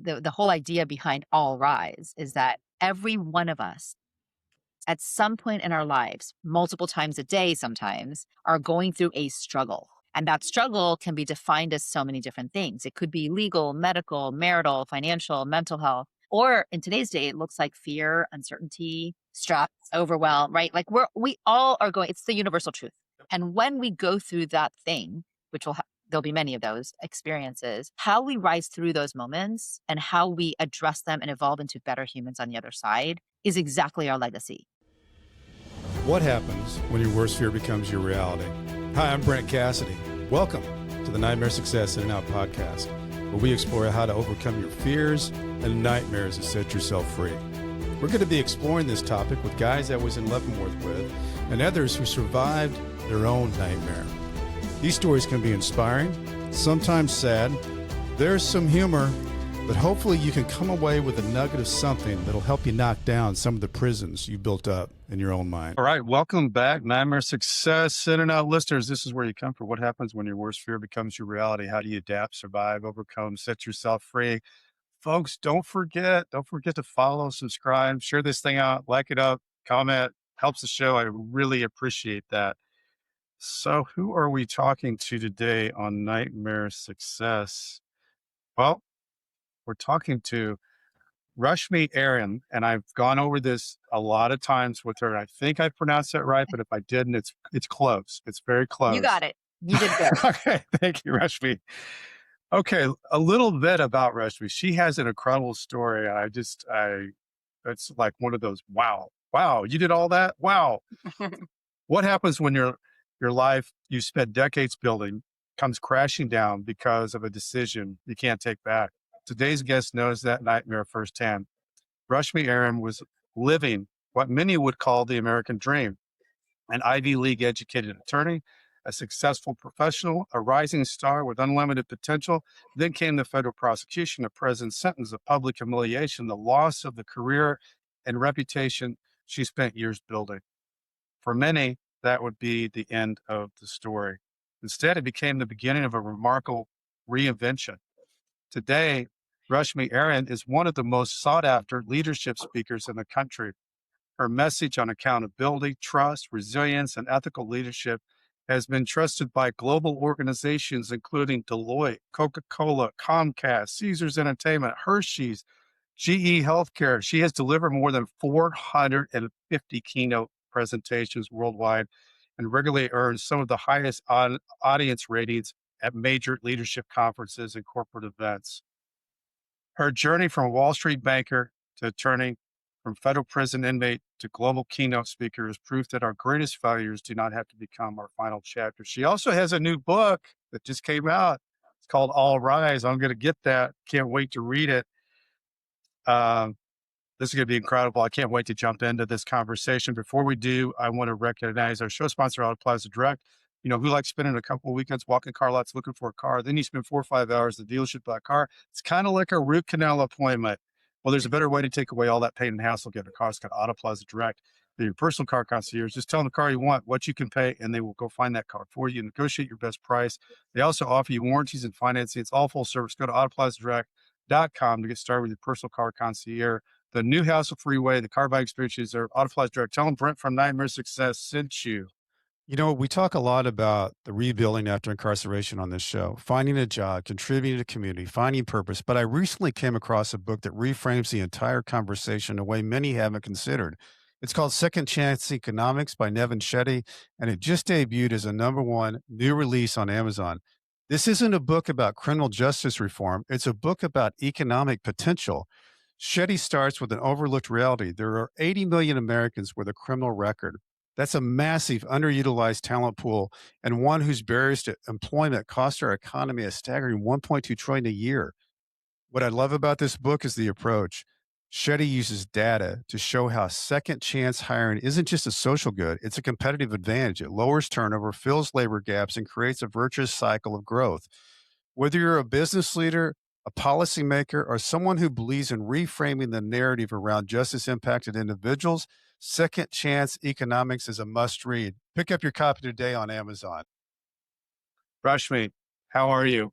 the whole idea behind All Rise is that every one of us at some point in our lives, multiple times a day sometimes, are going through a struggle. And that struggle can be defined as so many different things. It could be legal, medical, marital, financial, mental health. Or in today's day, it looks like fear, uncertainty, stress, overwhelm, right? Like we all are going, it's the universal truth. And when we go through that thing, which there'll be many of those experiences, how we rise through those moments and how we address them and evolve into better humans on the other side is exactly our legacy. What happens when your worst fear becomes your reality? Hi, I'm Brent Cassity. Welcome to the Nightmare Success In and Out podcast, where we explore how to overcome your fears and nightmares to set yourself free. We're going to be exploring this topic with guys I was in Leavenworth with and others who survived their own nightmare. These stories can be inspiring, sometimes sad. There's some humor, but hopefully you can come away with a nugget of something that'll help you knock down some of the prisons you built up in your own mind. All right, welcome back, Nightmare Success In and Out listeners. This is where you come for what happens when your worst fear becomes your reality. How do you adapt, survive, overcome, set yourself free? Folks, don't forget to follow, subscribe, share this thing out, like it up, comment, helps the show. I really appreciate that. So who are we talking to today on Nightmare Success? Well, we're talking to Rashmi Airan, and I've gone over this a lot of times with her. I think I pronounced that right, but if I didn't, it's close. It's very close. You got it. You did good. Okay, thank you, Rashmi. Okay, a little bit about Rashmi. She has an incredible story. It's like one of those, wow, you did all that? Wow. What happens when your life you spent decades building comes crashing down because of a decision you can't take back? Today's guest knows that nightmare firsthand. Rashmi Airan was living what many would call the American dream, an Ivy League educated attorney, a successful professional, a rising star with unlimited potential. Then came the federal prosecution, a prison sentence, a public humiliation, the loss of the career and reputation she spent years building. For many, that would be the end of the story. Instead, it became the beginning of a remarkable reinvention. Today, Rashmi Airan is one of the most sought-after leadership speakers in the country. Her message on accountability, trust, resilience, and ethical leadership has been trusted by global organizations including Deloitte, Coca-Cola, Comcast, Caesars Entertainment, Hershey's, GE Healthcare. She has delivered more than 450 keynote presentations worldwide and regularly earns some of the highest audience ratings at major leadership conferences and corporate events. Her journey from Wall Street banker to attorney, from federal prison inmate to global keynote speaker is proof that our greatest failures do not have to become our final chapter. She also has a new book that just came out. It's called All Rise. I'm going to get that. Can't wait to read it. This is going to be incredible. I can't wait to jump into this conversation. Before we do, I want to recognize our show sponsor, Auto Plaza Direct. You know, who likes spending a couple of weekends walking car lots looking for a car? Then you spend 4 or 5 hours at the dealership buy a car. It's kind of like a root canal appointment. Well, there's a better way to take away all that pain and hassle. Get a car. It's called Auto Plaza Direct. They're your personal car concierge. Just tell them the car you want, what you can pay, and they will go find that car for you and negotiate your best price. They also offer you warranties and financing. It's all full service. Go to autoplazadirect.com to get started with your personal car concierge. The new hassle freeway, the car buying experiences are Auto Plaza Direct. Tell them Brent from Nightmare Success sent you. You know, we talk a lot about the rebuilding after incarceration on this show, finding a job, contributing to the community, finding purpose. But I recently came across a book that reframes the entire conversation in a way many haven't considered. It's called Second Chance Economics by Nevin Shetty, and it just debuted as a #1 new release on Amazon. This isn't a book about criminal justice reform. It's a book about economic potential. Shetty starts with an overlooked reality. There are 80 million Americans with a criminal record. That's a massive underutilized talent pool and one whose barriers to employment cost our economy a staggering $1.2 trillion a year. What I love about this book is the approach. Shetty uses data to show how second chance hiring isn't just a social good, it's a competitive advantage. It lowers turnover, fills labor gaps, and creates a virtuous cycle of growth. Whether you're a business leader, a policymaker, or someone who believes in reframing the narrative around justice-impacted individuals, Second Chance Economics is a must-read. Pick up your copy today on Amazon. Rashmi, how are you?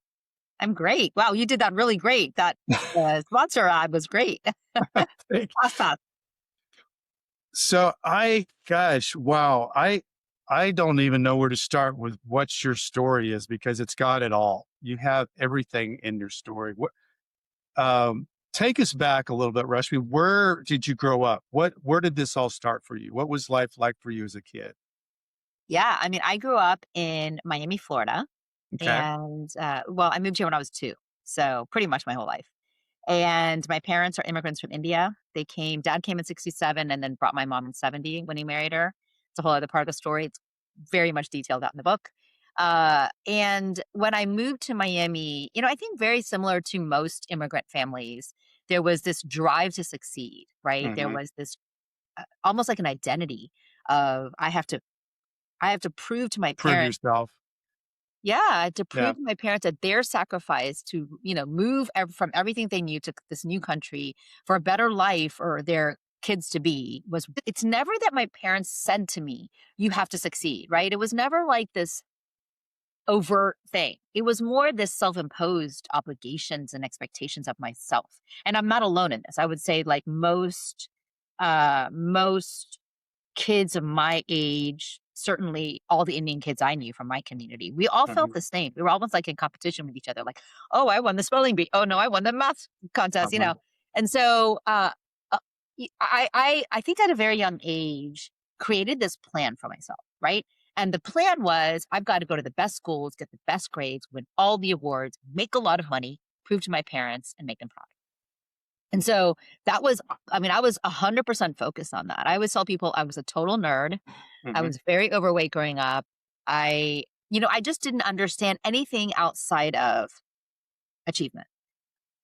I'm great. Wow, you did that really great. That sponsor ad was great. Thank Awesome. So gosh, wow. I don't even know where to start with what your story is because it's got it all. You have everything in your story. Take us back a little bit, Rashmi. Where did you grow up? Where did this all start for you? What was life like for you as a kid? Yeah, I mean, I grew up in Miami, Florida, Okay. and well, I moved here when I was 2, so pretty much my whole life. And my parents are immigrants from India. Dad came in 67 and then brought my mom in 70 when he married her. It's a whole other part of the story. It's very much detailed out in the book. And when I moved to Miami, I think very similar to most immigrant families, there was this drive to succeed, right? There Hmm. was this almost like an identity of I have to prove to my Prove parents. yourself. Yeah, to Yeah. prove to my parents that their sacrifice to, move from everything they knew to this new country for a better life or their kids to be it's never that my parents said to me, you have to succeed, right? It was never like this overt thing. It was more this self-imposed obligations and expectations of myself. And I'm not alone in this. I would say like most kids of my age, certainly all the Indian kids I knew from my community, we all felt Hmm. the same. We were almost like in competition with each other, like, oh, I won the spelling bee. Oh no, I won the math contest, Uh-huh. And so uh, I think at a very young age created this plan for myself, right? And the plan was I've got to go to the best schools, get the best grades, win all the awards, make a lot of money, prove to my parents, and make them proud. And so I was 100% focused on that. I always tell people I was a total nerd. I Hmm. was very overweight growing up. I just didn't understand anything outside of achievement.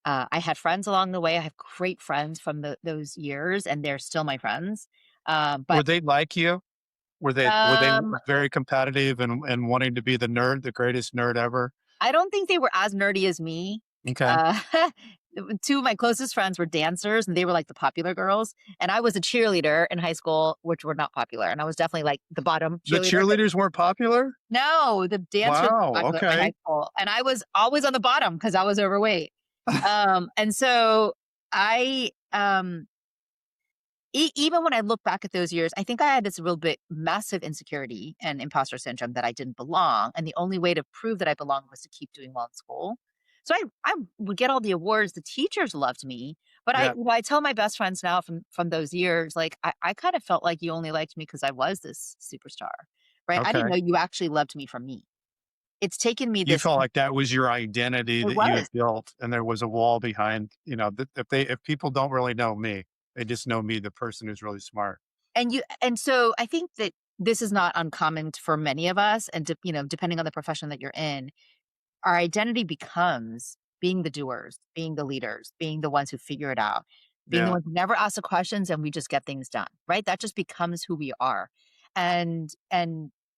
I had friends along the way. I have great friends from those years, and they're still my friends. Were But they like you? Were they um, very competitive and wanting to be the nerd, the greatest nerd ever? I don't think they were as nerdy as me. Okay. Uh, 2 of my closest friends were dancers, and they were like the popular girls. And I was a cheerleader in high school, which were not popular. And I was definitely like the bottom The cheerleader. cheerleaders weren't popular? No, the dancers were Wow. popular in my high Okay. school, and I was always on the bottom because I was overweight. And so I, even when I look back at those years, I think I had this real bit massive insecurity and imposter syndrome that I didn't belong, and the only way to prove that I belonged was to keep doing well in school. So I would get all the awards. The teachers loved me, but Yeah. I tell my best friends now from those years, like I kind of felt like you only liked me because I was this superstar, right? I didn't Okay. know you actually loved me for me. It's taken me You this. felt like that was your identity It that you had was. built, and there was a wall behind, if people don't really know me, they just know me, the person who's really smart. And so I think that this is not uncommon for many of us, and depending on the profession that you're in, our identity becomes being the doers, being the leaders, being the ones who figure it out, being the Yeah. ones who never ask the questions and we just get things done, right? That just becomes who we are. And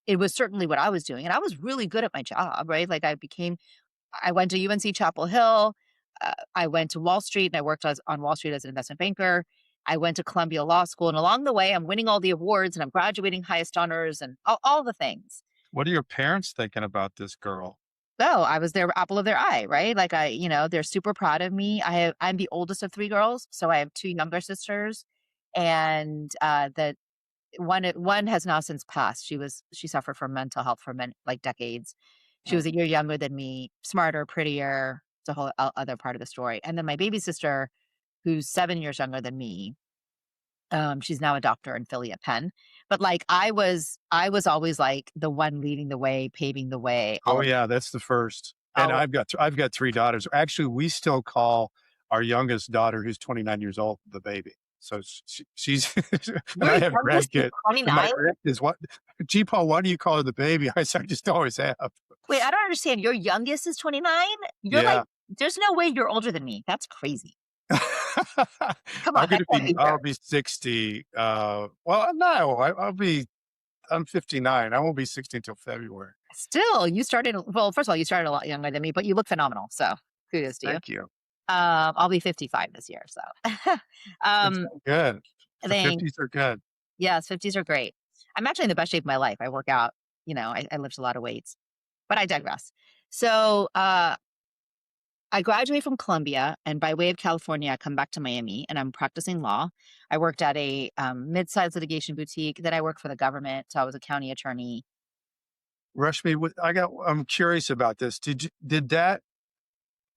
it was certainly what I was doing. And I was really good at my job, right? Like I went to UNC Chapel Hill. I went to Wall Street and I worked on Wall Street as an investment banker. I went to Columbia Law School. And along the way, I'm winning all the awards and I'm graduating highest honors and all the things. What are your parents thinking about this girl? So I was their apple of their eye, right? Like they're super proud of me. I'm the oldest of 3 girls. So I have 2 younger sisters. And that one has now since passed. She suffered from mental health for like decades. She was a year younger than me, smarter, prettier. It's a whole other part of the story. And then my baby sister, who's 7 years younger than me, she's now a doctor in Philly at Penn. But like I was always like the one leading the way, paving the way. Oh yeah, that's the first. And All of I've got 3 daughters. Actually, we still call our youngest daughter, who's 29 years old, the baby. So she's and Your I have youngest is grandkids. And my 29? grand is what? Gee, Paul, why do you call her the baby? I said, I just always have. Wait, I don't understand. Your youngest is 29? You're like, Yeah. there's no way you're older than me. That's crazy. Come on, that can't be I'll fair. be 60. Well, no, I'm 59. I won't be 60 until February. Still, well, first of all, you started a lot younger than me, but you look phenomenal. So kudos to you. Thank you. I'll be 55 this year. So, It's um, good. The thanks. 50s are good. Yes, 50s are great. I'm actually in the best shape of my life. I work out, I lift a lot of weights, but I digress. So, I graduated from Columbia, and by way of California, I come back to Miami, and I'm practicing law. I worked at a mid-sized litigation boutique. Then I worked for the government, so I was a county attorney. Rashmi, I'm curious about this.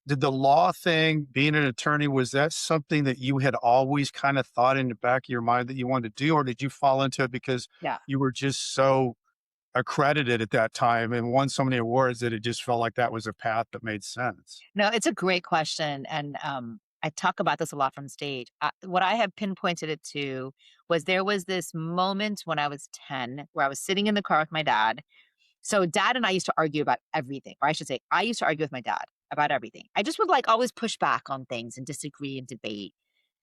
Did the law thing, being an attorney, was that something that you had always kind of thought in the back of your mind that you wanted to do, or did you fall into it because Yeah. you were just so accredited at that time and won so many awards that it just felt like that was a path that made sense? No, it's a great question, and I talk about this a lot from stage. What I have pinpointed it to was there was this moment when I was 10 where I was sitting in the car with my dad. So dad and I used to argue about everything, or I should say, I used to argue with my dad about everything. I just would like always push back on things and disagree and debate.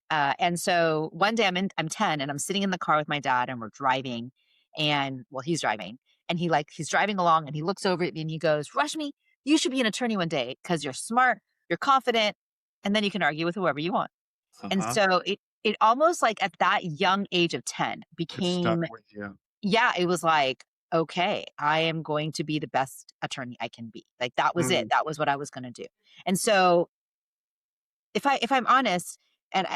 And so one day I'm 10 and I'm sitting in the car with my dad and we're driving, and well, he's driving, and he's driving along and he looks over at me and he goes, "Rushmi, you should be an attorney one day because you're smart, you're confident, and then you can argue with whoever you want." And Uh-huh. so it almost like at that young age of 10 It stuck became, with you. yeah, it was like, okay, I am going to be the best attorney I can be. Like that was it. Mm, That was what I was going to do. And so if I'm honest, and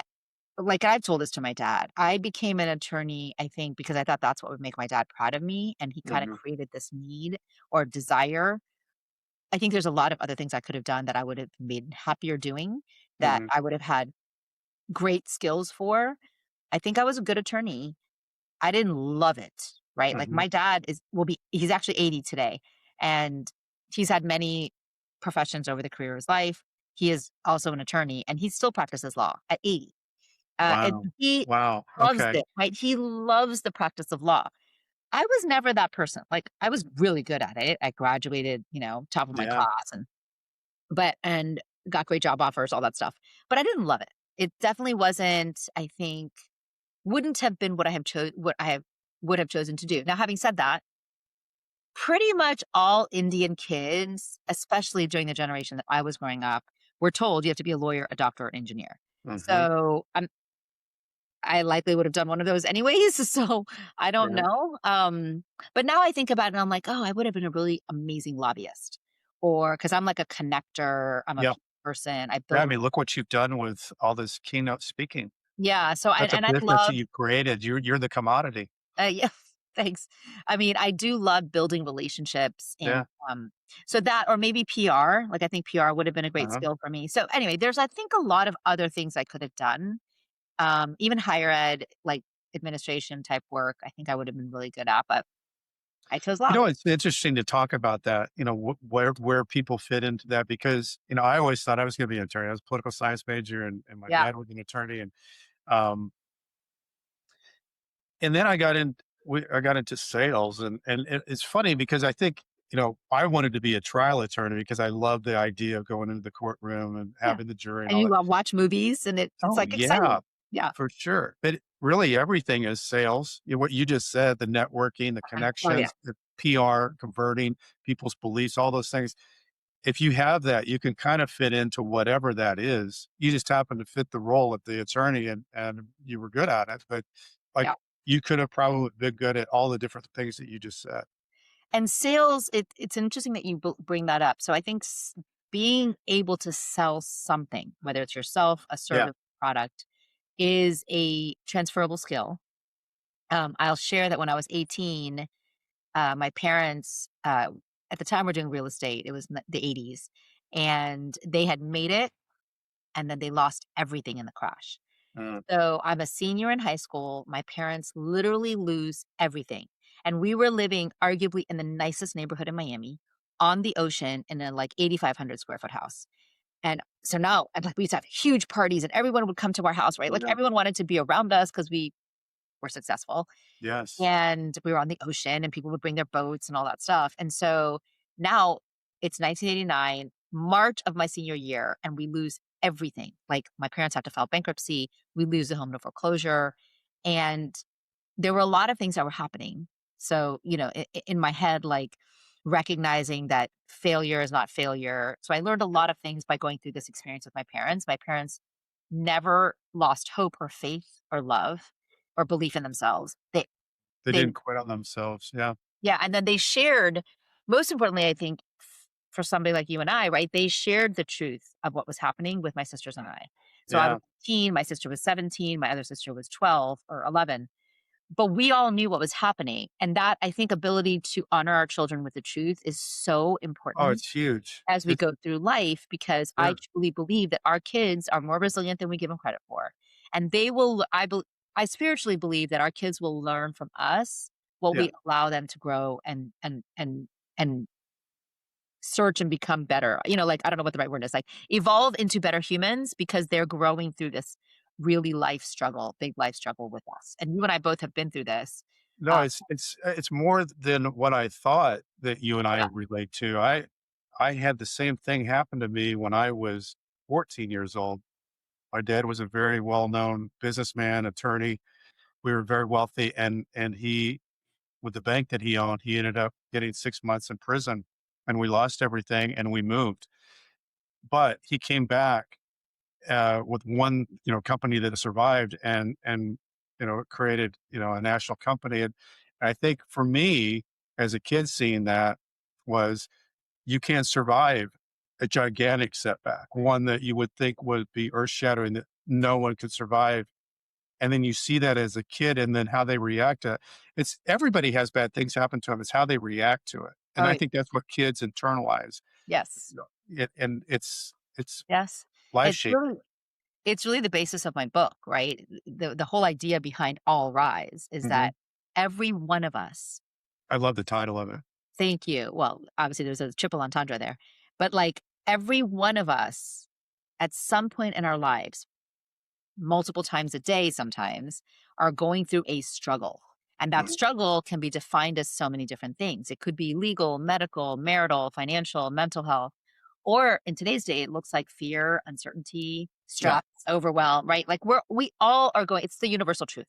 like I've told this to my dad, I became an attorney, I think, because I thought that's what would make my dad proud of me. And he kind of mhm, created this need or desire. I think there's a lot of other things I could have done that I would have been happier doing, that mhm, I would have had great skills for. I think I was a good attorney. I didn't love it, right? Like mhm. my dad he's actually 80 today, and he's had many professions over the career of his life. He is also an attorney and he still practices law at 80. And Wow. he Wow. loves Okay. it, right? He loves the practice of law. I was never that person. Like I was really good at it. I graduated, top of my Yeah. class and got great job offers, all that stuff. But I didn't love it. It definitely wasn't, I think, wouldn't have been what I have would have chosen to do. Now, having said that, pretty much all Indian kids, especially during the generation that I was growing up, were told you have to be a lawyer, a doctor, or an engineer. Mhm. So I likely would have done one of those anyways. So I don't Yeah. know. But now I think about it and I'm like, oh, I would have been a really amazing lobbyist. Or because I'm like a connector, I'm a Yeah. people person. I Yeah. I build, mean, look what you've done with all this keynote speaking. yeah. So That's a and I business that love, you've created. You're the commodity. yeah, thanks. I mean, I do love building relationships and Yeah. so that, or maybe PR. Like I think PR would have been a great Uh-huh. skill for me. So anyway, there's I think a lot of other things I could have done. Even higher ed, like administration type work, I think I would have been really good at, but I chose law. It's interesting to talk about that, where people fit into that because, I always thought I was going to be an attorney. I was a political science major and my Yeah. dad was an attorney. Um, and then I got into sales and it's funny because I think, I wanted to be a trial attorney because I love the idea of going into the courtroom and Yeah. having the jury and And all you that. watch movies and it's Oh like yeah, exciting. Yeah. for sure. But really everything is sales. What you just said, the networking, the Oh, yeah. connections, the PR, converting people's beliefs, all those things. If you have that, you can kind of fit into whatever that is. You just happen to fit the role of the attorney and you were good at it. But like Yeah. you could have probably been good at all the different things that you just said. And sales, it's interesting that you bring that up. So I think being able to sell something, whether it's yourself, a Yeah. service, product, is a transferable skill. I'll share that when I was 18, my parents, at the time were doing real estate. It was in the 80s, and they had made it, and then they lost everything in the crash. Uh, So I'm a senior in high school. My parents literally lose everything. And we were living arguably in the nicest neighborhood in Miami on the ocean in a like 8,500 square foot house. And so now, and like we used to have huge parties and everyone would come to our house, right? Like yeah. everyone wanted to be around us because we were successful Yes. and we were on the ocean and people would bring their boats and all that stuff. And so now it's 1989, March of my senior year, and we lose everything. Like my parents have to file bankruptcy, we lose the home to foreclosure. And there were a lot of things that were happening. So, in my head, like recognizing that failure is not failure. So I learned a lot of things by going through this experience with my parents. My parents never lost hope or faith or love or belief in themselves. They They didn't quit on themselves. Yeah. Yeah, and then they shared, most importantly, I think, for somebody like you and I, right? They shared the truth of what was happening with my sisters and I. So I Yeah. was 18, my sister was 17, my other sister was 12 or 11, but we all knew what was happening. And that, I think, ability to honor our children with the truth is so Oh, important it's huge. as we It's go through life, because yeah. I truly believe that our kids are more resilient than we give them credit for. And they will, I spiritually believe that our kids will learn from us what Yeah. we allow them to grow and search and become better. Like, I don't know what the right word is, like evolve into better humans, because they're growing through this really big life struggle with us. And you and I both have been through this. No, Uh, it's more than what I thought that you and I yeah. relate to. I had the same thing happen to me when I was 14 years old. My dad was a very well-known businessman, attorney. We were very wealthy, and he, with the bank that he owned, he ended up getting 6 months in prison, and we lost everything, and we moved. But he came back with one, company that survived, and created, a national company. And I think for me, as a kid, seeing that was, you can't survive a gigantic setback, one that you would think would be earth shattering, that no one could survive. And then you see that as a kid, and then how they react to it. It's everybody has bad things happen to them. It's how they react to it. And Oh, I think that's what kids internalize. yes. You and it's Yes. life It's shaping. really it's really the basis of my book, right? The whole idea behind All Rise is Hmm. that every one of us, I love the title of it. thank you. Well, obviously there's a triple entendre there, but like every one of us at some point in our lives, multiple times a day sometimes, are going through a struggle. And that struggle can be defined as so many different things. It could be legal, medical, marital, financial, mental health. Or in today's day, it looks like fear, uncertainty, Yeah. stress, overwhelm, right? Like we all are going, it's the universal truth.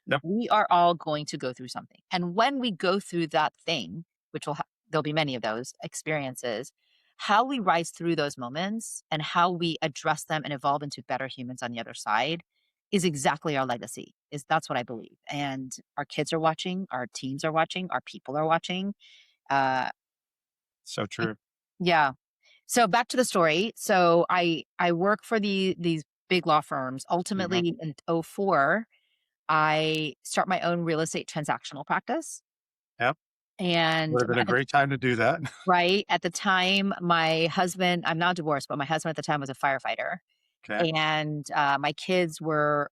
Yep. We are all going to go through something. And when we go through that thing, which there'll be many of those experiences, how we rise through those moments and how we address them and evolve into better humans on the other side is exactly our legacy. That's what I believe. And our kids are watching, our teens are watching, our people are watching. Uh, So it- true. yeah. So back to the story. So I work for these big law firms. Hmm. Ultimately, in '04, I start my own real estate transactional practice. Yep. Would And have been a great time to do that. right at the time, my husband, I'm now divorced, but my husband at the time was a firefighter. Okay. And my kids were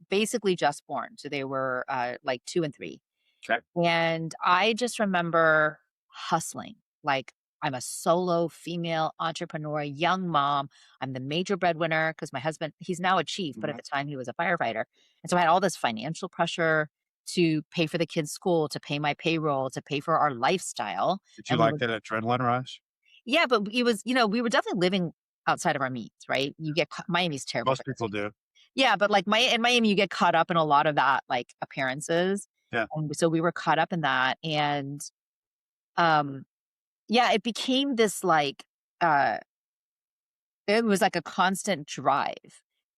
basically just born. So they were like 2 and 3. Okay. And I just remember hustling. Like, I'm a solo female entrepreneur, young mom. I'm the major breadwinner because my husband, he's now a chief, but at Mhm. the time he was a firefighter. And so I had all this financial pressure to pay for the kids' school, to pay my payroll, to pay for our lifestyle. Did you And we like were, that adrenaline rush? yeah, but it was, we were definitely living outside of our means, right? Miami's terrible for Most this. people do. Yeah, but like in Miami, you get caught up in a lot of that, like appearances. Yeah. And so we were caught up in that. And um, yeah, it became this like, uh, it was like a constant drive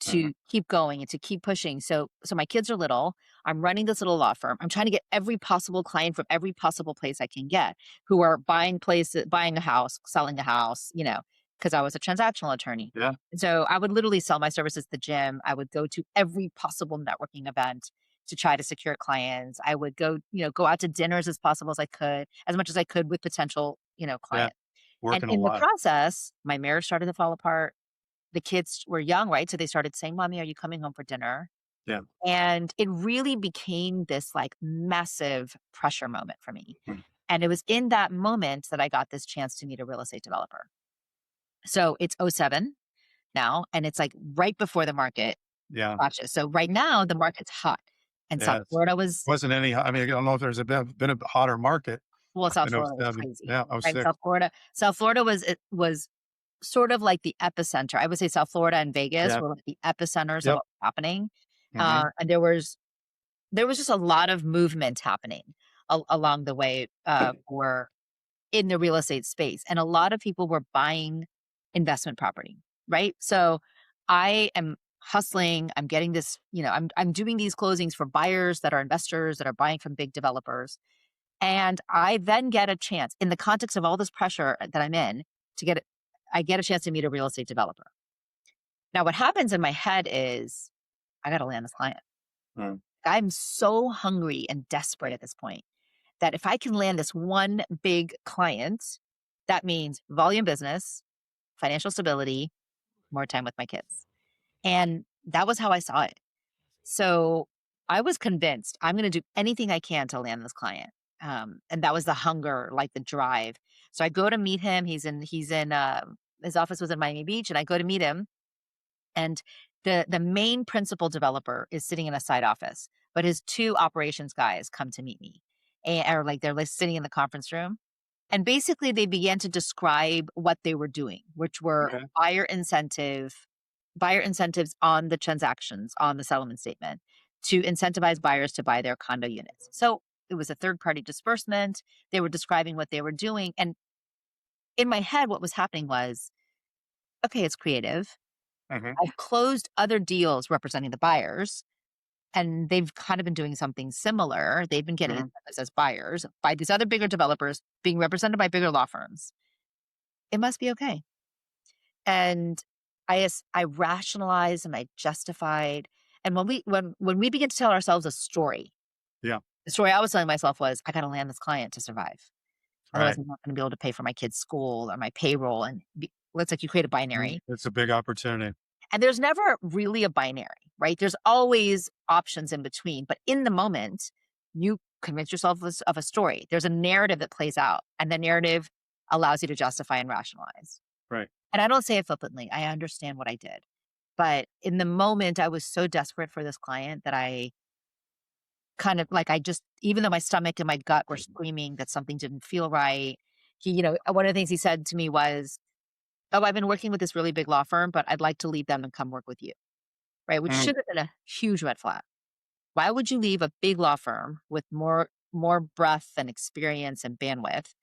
Mhm. to keep going and to keep pushing. So my kids are little. I'm running this little law firm. I'm trying to get every possible client from every possible place I can get, who are buying a house, selling a house, because I was a transactional attorney. Yeah. And so I would literally sell my services at the gym. I would go to every possible networking event to try to secure clients. I would go out to dinners as much as I could with potential, Yeah. clients. And Working a in the lot. process, my marriage started to fall apart. The kids were young, right? So they started saying, "Mommy, are you coming home for dinner?" Yeah. And it really became this like massive pressure moment for me. Mhm. And it was in that moment that I got this chance to meet a real estate developer. So it's '07 now, and it's like right before the market Yeah. crashes. So right now the market's hot. And South Yeah. Florida was Wasn't any, I mean, I don't know if there's been a hotter market well, South than Florida was '07. crazy. Yeah. Right. '06. South Florida was sort of like the epicenter. I would say South Florida and Vegas Yeah. were like the epicenters of Yep. what was happening. Hmm. And there was just a lot of movement happening along the way for in the real estate space, and a lot of people were buying investment property, right? So I am hustling. I'm getting this, I'm doing these closings for buyers that are investors that are buying from big developers. And I then get a chance in the context of all this pressure that I'm in I get a chance to meet a real estate developer. Now, what happens in my head is I got to land this client. I'm so hungry and desperate at this point that if I can land this one big client, that means volume business, financial stability, more time with my kids. And that was how I saw it. So I was convinced I'm going to do anything I can to land this client. And that was the hunger, like the drive. So I go to meet him. His office was in Miami Beach, and I go to meet him. And the main principal developer is sitting in a side office, but his two operations guys come to meet me, or like they're sitting in the conference room. And basically they began to describe what they were doing, which were buyer incentives on the transactions, on the settlement statement, to incentivize buyers to buy their condo units. So it was a third-party disbursement. They were describing what they were doing. And in my head, what was happening was, okay, it's creative. I've closed other deals representing the buyers, and they've kind of been doing something similar. They've been getting incentives as buyers by these other bigger developers being represented by bigger law firms. It must be okay. And I rationalized and I justified. And when we begin to tell ourselves a story, the story I was telling myself was, I got to land this client to survive. Otherwise, I'm not going to be able to pay for my kids' school or my payroll. And it's like you create a binary. It's a big opportunity. And there's never really a binary, right? There's always options in between. But in the moment, you convince yourself of a story. There's a narrative that plays out, and the narrative allows you to justify and rationalize. Right. And I don't say it flippantly. I understand what I did. But in the moment, I was so desperate for this client that I kind of even though my stomach and my gut were screaming that something didn't feel right, one of the things he said to me was, oh, I've been working with this really big law firm, but I'd like to leave them and come work with you. Right. Which should have been a huge red flag. Why would you leave a big law firm with more breadth and experience and bandwidth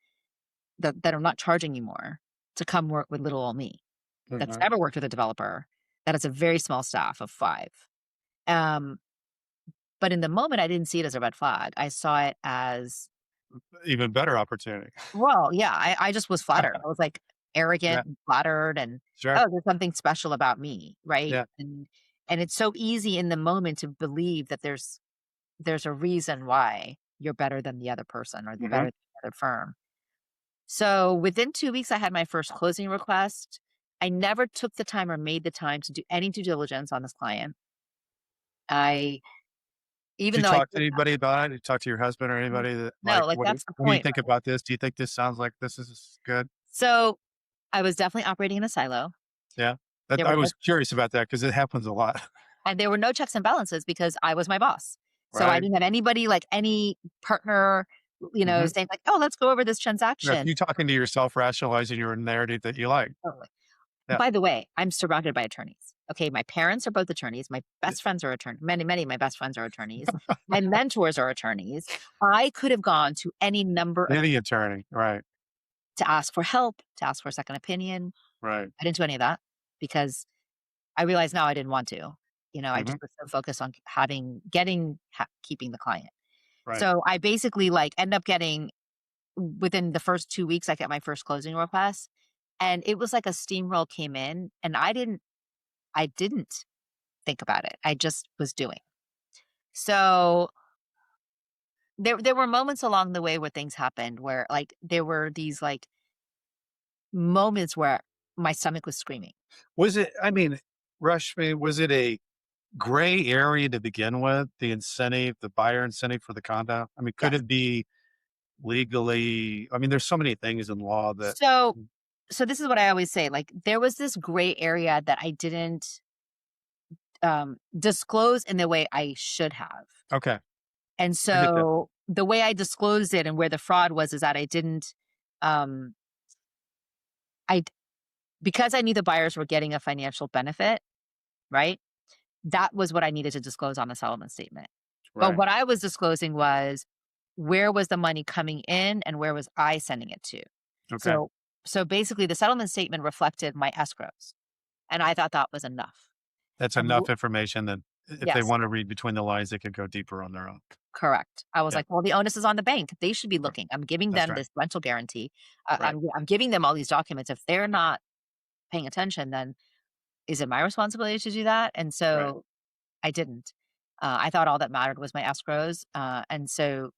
that are not charging you more to come work with little old me that's never worked with a developer that has a very small staff of 5? But in the moment, I didn't see it as a red flag. I saw it as even better opportunity. Well, yeah, I just was flattered. I was like arrogant and flattered, and oh, there's something special about me, right? Yeah. And it's so easy in the moment to believe that there's a reason why you're better than the other person or better than the other firm. So within 2 weeks, I had my first closing request. I never took the time or made the time to do any due diligence on this client. Did you talk to anybody about it? Did you talk to your husband or anybody? That's the point. What do you think about this? Do you think this sounds like this is good? So I was definitely operating in a silo. Yeah. I was curious about that because it happens a lot. And there were no checks and balances because I was my boss. So I didn't have anybody, like any partner, saying like, oh, let's go over this transaction. You talking to yourself, rationalizing your narrative that you like. Totally. Yeah. By the way, I'm surrounded by attorneys. Okay. My parents are both attorneys. My best friends are attorneys. Many of my best friends are attorneys. My mentors are attorneys. I could have gone to any attorney, right. To ask for help, to ask for a second opinion. Right. I didn't do any of that because I realized now I didn't want to. I just was so focused on keeping the client. Right. So I basically end up getting, within the first 2 weeks, I get my first closing request. And it was like a steamroll came in, and I didn't think about it. I just was doing. So there were moments along the way where things happened where there were these moments where my stomach was screaming. Rashmi, was it a gray area to begin with, the buyer incentive for the condo? Could it be legally? There's so many things in law that. So this is what I always say, there was this gray area that I didn't disclose in the way I should have. Okay. And so the way I disclosed it and where the fraud was is that I didn't, because I knew the buyers were getting a financial benefit, right? That was what I needed to disclose on the settlement statement. Right. But what I was disclosing was where was the money coming in and where was I sending it to? Okay. So basically the settlement statement reflected my escrows, and I thought that was enough. That's And enough information that if they yes, want to read between the lines, they could go deeper on their own. correct. I was Yeah, like, well, the onus is on the bank. They should be looking. I'm giving that's them right. this rental guarantee. Right. I'm giving them all these documents. If they're not paying attention, then is it my responsibility to do that? And Right. so I didn't. I thought all that mattered was my escrows. And so,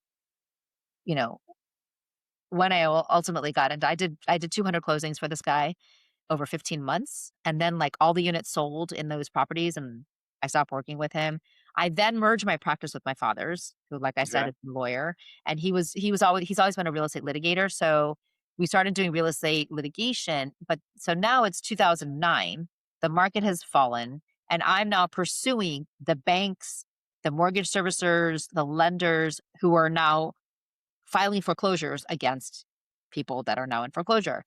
you know, when I ultimately got into, I did 200 closings for this guy over 15 months. And then like all the units sold in those properties and I stopped working with him. I then merged my practice with my father's, who, like I said, Okay. is a lawyer. And he's always been a real estate litigator. So we started doing real estate litigation. But so now it's 2009. The market has fallen. And I'm now pursuing the banks, the mortgage servicers, the lenders who are now filing foreclosures against people that are now in foreclosure.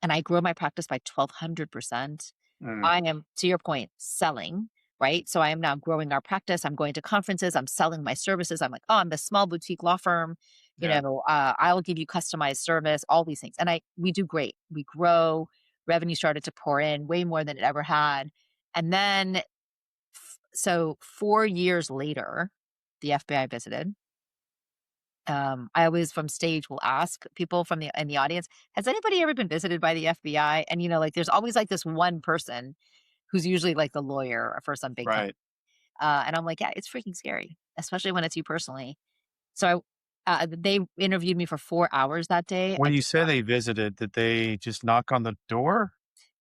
And I grew my practice by 1,200%. Mm, I am, to your point, selling, right? So I am now growing our practice. I'm going to conferences. I'm selling my services. I'm like, oh, I'm the small boutique law firm. yeah. I'll give you customized service, all these things. And we do great. We grow. Revenue started to pour in way more than it ever had. And then, so 4 years later, the FBI visited. I always from stage will ask people from in the audience, has anybody ever been visited by the FBI? And like there's always like this one person who's usually like the lawyer for some big company. Right. And I'm like, yeah, it's freaking scary, especially when it's you personally. So they interviewed me for 4 hours that day. When you say they visited, did they just knock on the door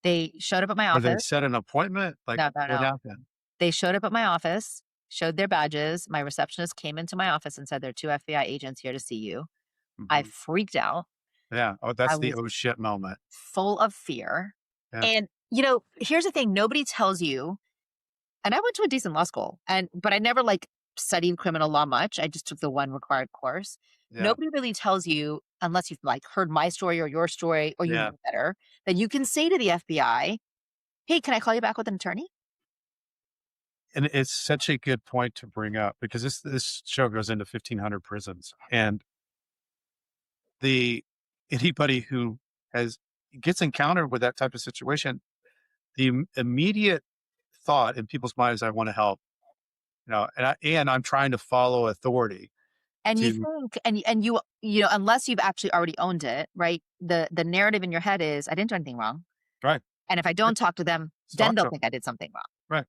They showed up at my or they office. set an appointment? Like No, no, what no. happened? They showed up at my office, showed their badges. My receptionist came into my office and said, there are two FBI agents here to see you. I Mhm. freaked out. Yeah. Oh, I that's the was oh shit moment. full of fear. Yeah. And, here's the thing, nobody tells you, and I went to a decent law school, but I never like studied criminal law much. I just took the one required course. Yeah. Nobody really tells you, unless you've like heard my story or your story, or you Yeah. know better, that you can say to the FBI, hey, can I call you back with an attorney? And it's such a good point to bring up because this show goes into 1,500 prisons, and the anybody who has gets encountered with that type of situation, the immediate thought in people's minds, I want to help, and I'm trying to follow authority And you to think, unless you've actually already owned it, right? The narrative in your head is, I didn't do anything wrong. right. And if I don't talk to them, Just then talk they'll to 'em. think I did something wrong. Right.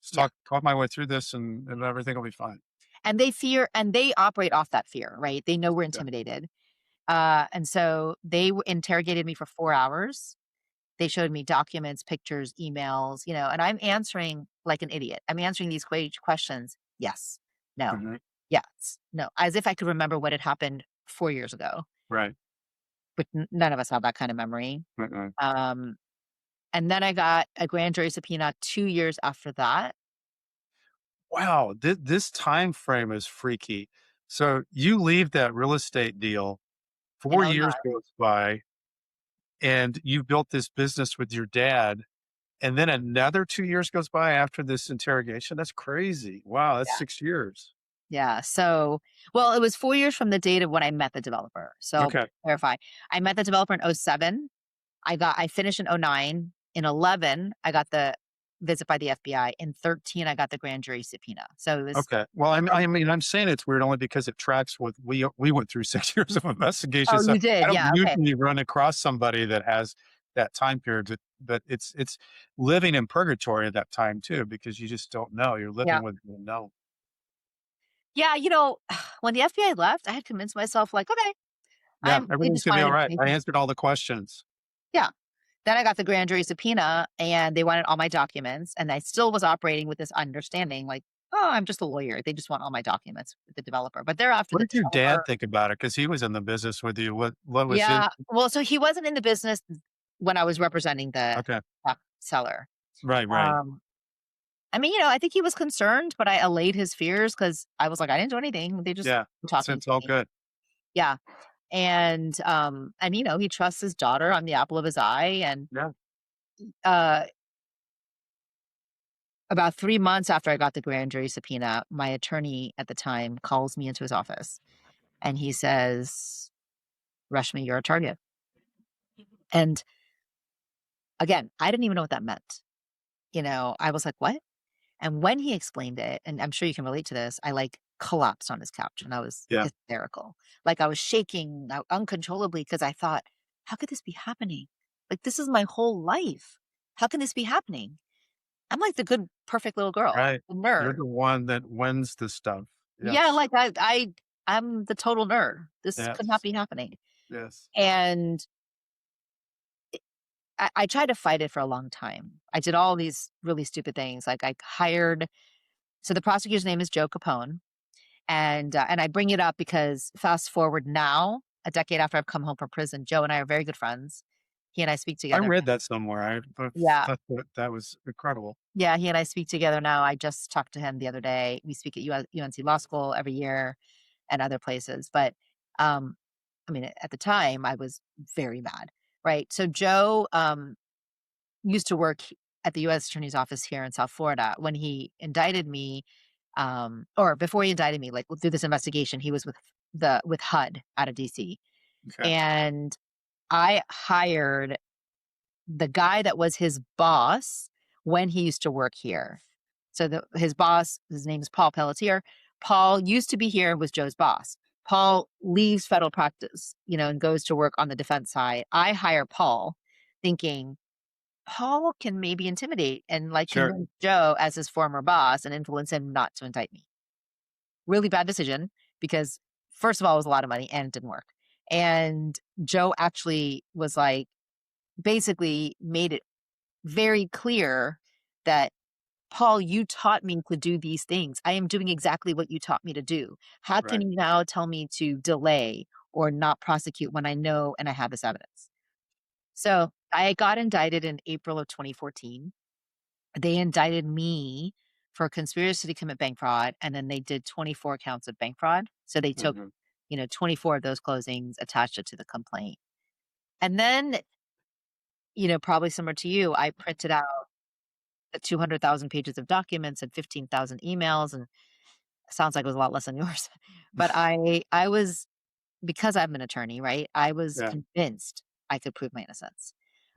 Just Yeah. talk my way through this and everything will be fine. And they fear, and they operate off that fear, right? They know we're Yeah. intimidated. And so they interrogated me for 4 hours. They showed me documents, pictures, emails, and I'm answering like an idiot. I'm answering these questions. Yes, no, Mhm. yes, no, as if I could remember what had happened 4 years ago, Right. but none of us have that kind of memory. Mm-mm. Um, and then I got a grand jury subpoena 2 years after that. Wow. This time frame is freaky. So you leave that real estate deal, In 4 years goes by, and you built this business with your dad. And then another 2 years goes by after this interrogation. That's crazy. Wow. That's 6 years. Yeah. So, well, it was 4 years from the date of when I met the developer. So Okay. clarify. I met the developer in '07. I finished in '09. In '11, I got the visit by the FBI. In '13, I got the grand jury subpoena. So it was, Okay. Well, I'm saying it's weird only because it tracks with we went through 6 years of investigation. oh, So you I did. don't Yeah. Okay. usually run across somebody that has that time period, but it's living in purgatory at that time too, because you just don't know. You're Yeah. living with the no. Yeah. When the FBI left, I had convinced myself, like, okay, Yeah, they everything's just gonna be wanted all right. I information. answered all the questions. Yeah. Then I got the grand jury subpoena and they wanted all my documents. And I still was operating with this understanding, like, oh, I'm just a lawyer. They just want all my documents with the developer. But they're after What the did your dad developer. think about it? Because he was in the business with you. What was his? Yeah. Well, so he wasn't in the business when I was representing the Okay, seller. right, right. Um, I mean, I think he was concerned, but I allayed his fears because I was like, I didn't do anything. They just Yeah, were so talking it's to all me. good. Yeah. And he trusts his daughter. I'm the apple of his eye. And Yeah. uh about 3 months after I got the grand jury subpoena, my attorney at the time calls me into his office and he says, Rashmi, you're a target. And again, I didn't even know what that meant. I was like, what? And when he explained it, and I'm sure you can relate to this, I like collapsed on his couch and I was hysterical. Like I was shaking uncontrollably because I thought, how could this be happening? Like this is my whole life. How can this be happening? I'm like the good, perfect little girl, Right. the You're nerd. the one that wins the stuff. Yeah, Yes. like I'm the total nerd. This could not Yes. be happening. Yes. And I tried to fight it for a long time. I did all these really stupid things. Like I hired, so the prosecutor's name is Joe Capone. And I bring it up because fast forward now, a decade after I've come home from prison, Joe and I are very good friends. He and I speak I together. read that somewhere. I Yeah. thought that was incredible. Yeah. He and I speak together now. I just talked to him the other day. We speak at UNC Law School every year and other places. But I mean, at the time, I was very mad. Right. So Joe used to work at the U.S. Attorney's Office here in South Florida. When he indicted me, or before he indicted me, like through this investigation, he was with HUD out of DC. Okay. And I hired the guy that was his boss when he used to work here. So his boss, his name is Paul Pelletier. Paul used to be here, was Joe's boss. Paul leaves federal practice, and goes to work on the defense side. I hire Paul thinking Paul can maybe intimidate and convince Joe as his former boss and influence him not to indict me. Really bad decision because first of all, it was a lot of money and it didn't work. And Joe actually was basically made it very clear that Paul, you taught me to do these things. I am doing exactly what you taught me to do. How can you now tell me to delay or not prosecute when I know and I have this evidence? So I got indicted in April of 2014. They indicted me for conspiracy to commit bank fraud, and then they did 24 counts of bank fraud. So they took, 24 of those closings, attached it to the complaint. And then, probably similar to you, I printed out the 200,000 pages of documents and 15,000 emails, and it sounds like it was a lot less than yours. But I was, because I'm an attorney, right? I was convinced I could prove my innocence.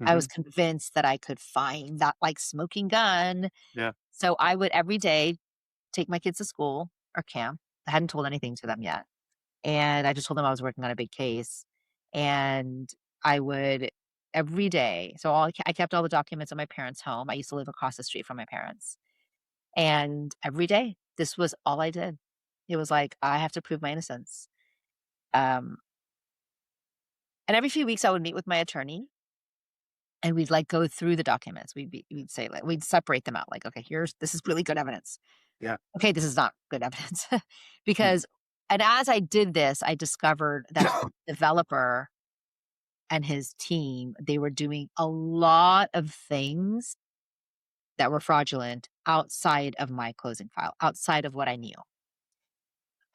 I was convinced that I could find that smoking gun. Yeah. So I would every day take my kids to school or camp. I hadn't told anything to them yet. And I just told them I was working on a big case. And I would every day. So I kept all the documents at my parents' home. I used to live across the street from my parents. And every day, this was all I did. It was I have to prove my innocence. And every few weeks I would meet with my attorney and we'd go through the documents. We'd say we'd separate them out. Okay, this is really good evidence. Yeah. Okay, this is not good evidence. Because, and as I did this, I discovered that the developer and his team, they were doing a lot of things that were fraudulent outside of my closing file, outside of what I knew.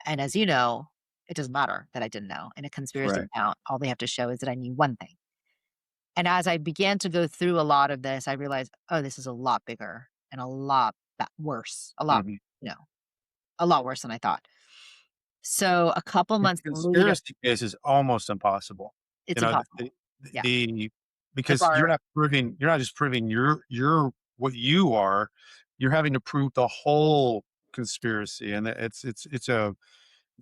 And as you know, it doesn't matter that I didn't know. In a conspiracy count, all they have to show is that I knew one thing. And as I began to go through a lot of this, I realized, oh, this is a lot bigger and a lot worse, a lot, a lot worse than I thought. So a couple months later, Conspiracy case is almost impossible. it's impossible. Because you're not just proving you're what you are, you're having to prove the whole conspiracy. And it's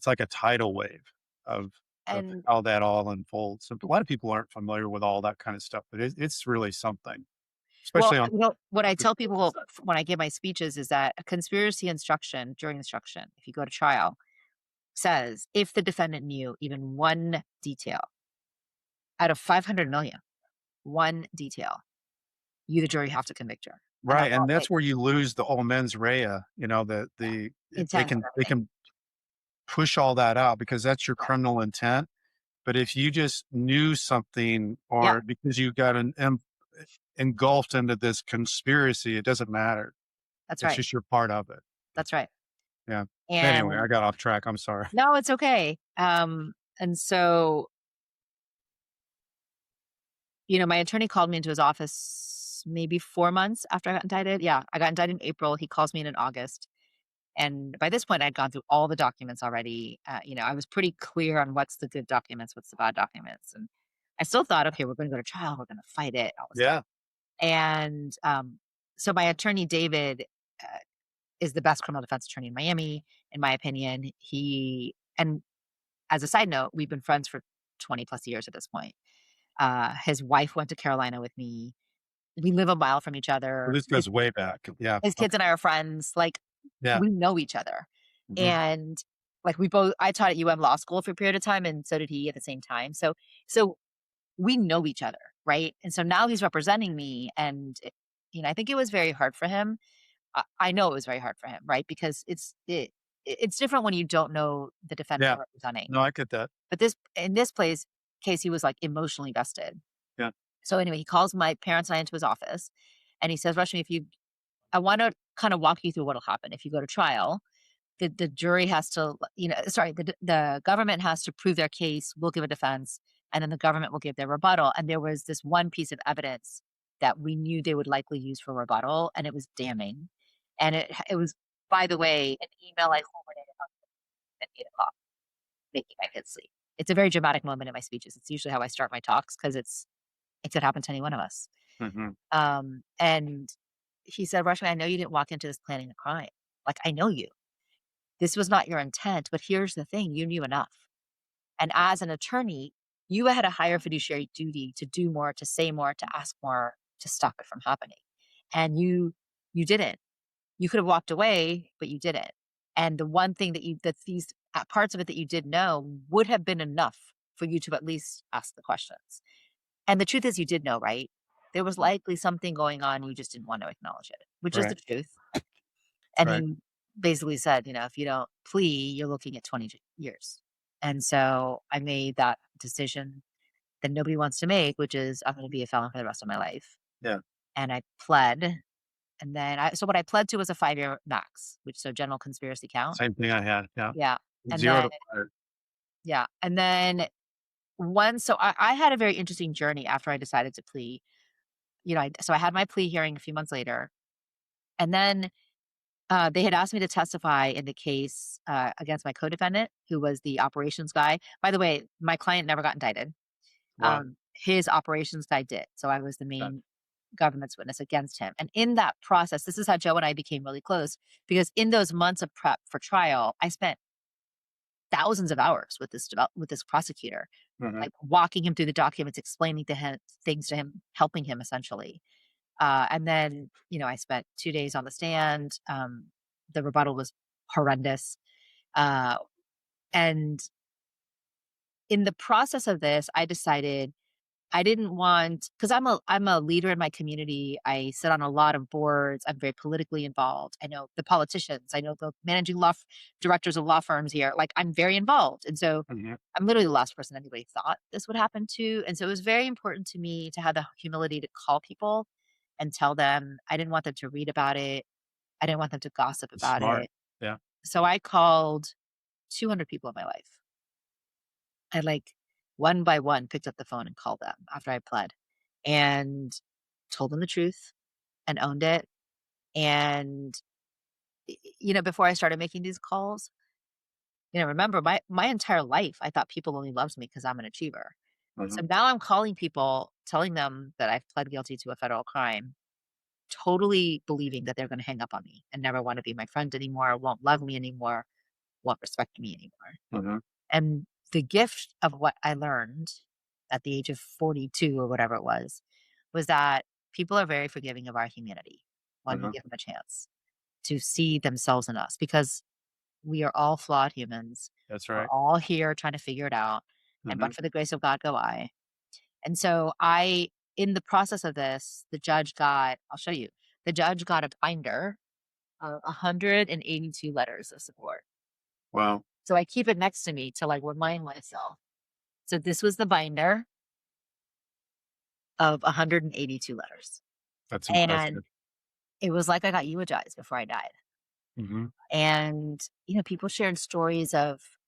like a tidal wave of how that all unfolds. So a lot of people aren't familiar with all that kind of stuff, but it's really something. Especially what I tell people when I give my speeches is that a conspiracy instruction, jury instruction, if you go to trial, says if the defendant knew even one detail out of 500 million, one detail, you, the jury, have to convict her. Right. And that's where you lose the whole mens rea, they can push all that out because that's your criminal intent. But if you just knew something or because you got engulfed into this conspiracy, it doesn't matter. That's right. It's just you're part of it. That's right. Yeah. And anyway, I got off track. I'm sorry. No, it's okay. And so, my attorney called me into his office maybe 4 months after I got indicted. Yeah, I got indicted in April. He calls me in August. And by this point, I'd gone through all the documents already. I was pretty clear on what's the good documents, what's the bad documents. And I still thought, okay, we're going to go to trial. We're going to fight it. Yeah. And so my attorney, David, is the best criminal defense attorney in Miami, in my opinion. And as a side note, we've been friends for 20 plus years at this point. His wife went to Carolina with me. We live a mile from each Well, other. this goes way back. Yeah. His kids and I are friends. Like, Yeah. we know each other. Mhm. And like I taught at UM Law School for a period of time, and so did he at the same time. So we know each other, right? And so now he's representing me, and I think it was very hard for him. I know it was very hard for him, right? Because it's different when you don't know the defendant Yeah. you're representing. No, I get that. But in this case, he was like emotionally vested. Yeah. So anyway, he calls my parents and I into his office, and he says, Rashmi, I want to kind of walk you through what'll happen if you go to trial. The jury has to, the government has to prove their case. We'll give a defense, and then the government will give their rebuttal. And there was this one piece of evidence that we knew they would likely use for rebuttal, and it was damning. And it was, by the way, an email I forwarded at 8:00, making my kids sleep. It's a very dramatic moment in my speeches. It's usually how I start my talks because it could happen to any one of us. Mhm. And he said, Rashmi, I know you didn't walk into this planning a crime. Like, I know you. This was not your intent, but here's the thing, you knew enough. And as an attorney, you had a higher fiduciary duty to do more, to say more, to ask more, to stop it from happening. And you didn't. You could have walked away, but you didn't. And the one thing that these parts of it that you did know would have been enough for you to at least ask the questions. And the truth is, you did know, right? There was likely something going on. You just didn't want to acknowledge it, which is the truth. And Right. he basically said, if you don't plea, you're looking at 20 years. And so I made that decision that nobody wants to make, which is I'm going to be a felon for the rest of my life. Yeah. And I pled. And then so what I pled to was a 5-year max, so general conspiracy count. Same thing I had. Yeah. Yeah. And 0 then, to 5. yeah. And then so I had a very interesting journey after I decided to plea. So I had my plea hearing a few months later. And then they had asked me to testify in the case against my co-defendant, who was the operations guy. By the way, my client never got indicted. Wow. His operations guy did. So I was the main government's witness against him. And in that process, this is how Joe and I became really close, because in those months of prep for trial, I spent thousands of hours with this prosecutor, Mhm. like walking him through the documents, explaining to him things to him, helping him essentially. And then, I spent 2 days on the stand. The rebuttal was horrendous. And in the process of this, I decided I didn't want, because I'm a leader in my community. I sit on a lot of boards. I'm very politically involved. I know the politicians. I know the managing directors of law firms here. Like, I'm very involved. And so Mhm. I'm literally the last person anybody thought this would happen to. And so it was very important to me to have the humility to call people and tell them. I didn't want them to read about it. I didn't want them to gossip about Smart. it. Yeah. So I called 200 people in my life. I one by one picked up the phone and called them after I pled and told them the truth and owned it. And, before I started making these calls, remember my entire life, I thought people only loved me because I'm an achiever. So Mhm. now I'm calling people, telling them that I've pled guilty to a federal crime, totally believing that they're going to hang up on me and never want to be my friend anymore, won't love me anymore, won't respect me anymore. Mhm. And the gift of what I learned at the age of 42 or whatever it was that people are very forgiving of our humanity when we Mhm. give them a chance to see themselves in us, because we are all flawed humans. That's We're right. all here trying to figure it out. And but Mhm. for the grace of God go I. And so in the process of this, I'll show you, the judge got a binder of 182 letters of support. Wow. So I keep it next to me to remind myself. So this was the binder of 182 letters. That's And impressive. it was like I got eulogized before I died. Mhm. And, people shared stories of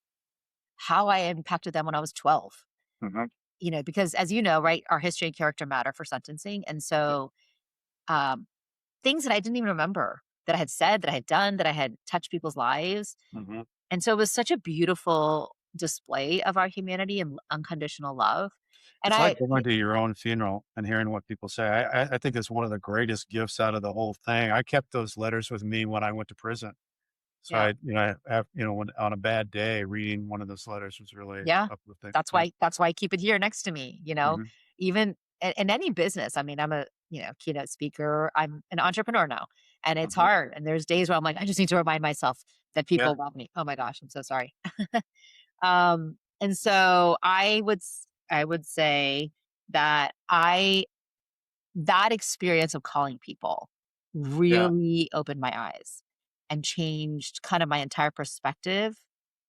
how I impacted them when I was 12. Mhm. Because as you know, right, our history and character matter for sentencing. And so um, things that I didn't even remember that I had said, that I had done, that I had touched people's lives. Mhm. And so it was such a beautiful display of our humanity and unconditional love. And It's I, like going to your own funeral and hearing what people say. I think it's one of the greatest gifts out of the whole thing. I kept those letters with me when I went to prison. So yeah, I have, when on a bad day, reading one of those letters was really yeah, uplifting. that's Yeah. why I keep it here next to me, Mhm. even in any business. I mean, I'm a, keynote speaker. I'm an entrepreneur now, and it's Mhm. hard. And there's days where I'm like, I just need to remind myself that Yeah. people love me. Oh my gosh, I'm so sorry. And so I would say that that experience of calling people Yeah. really opened my eyes and changed kind of my entire perspective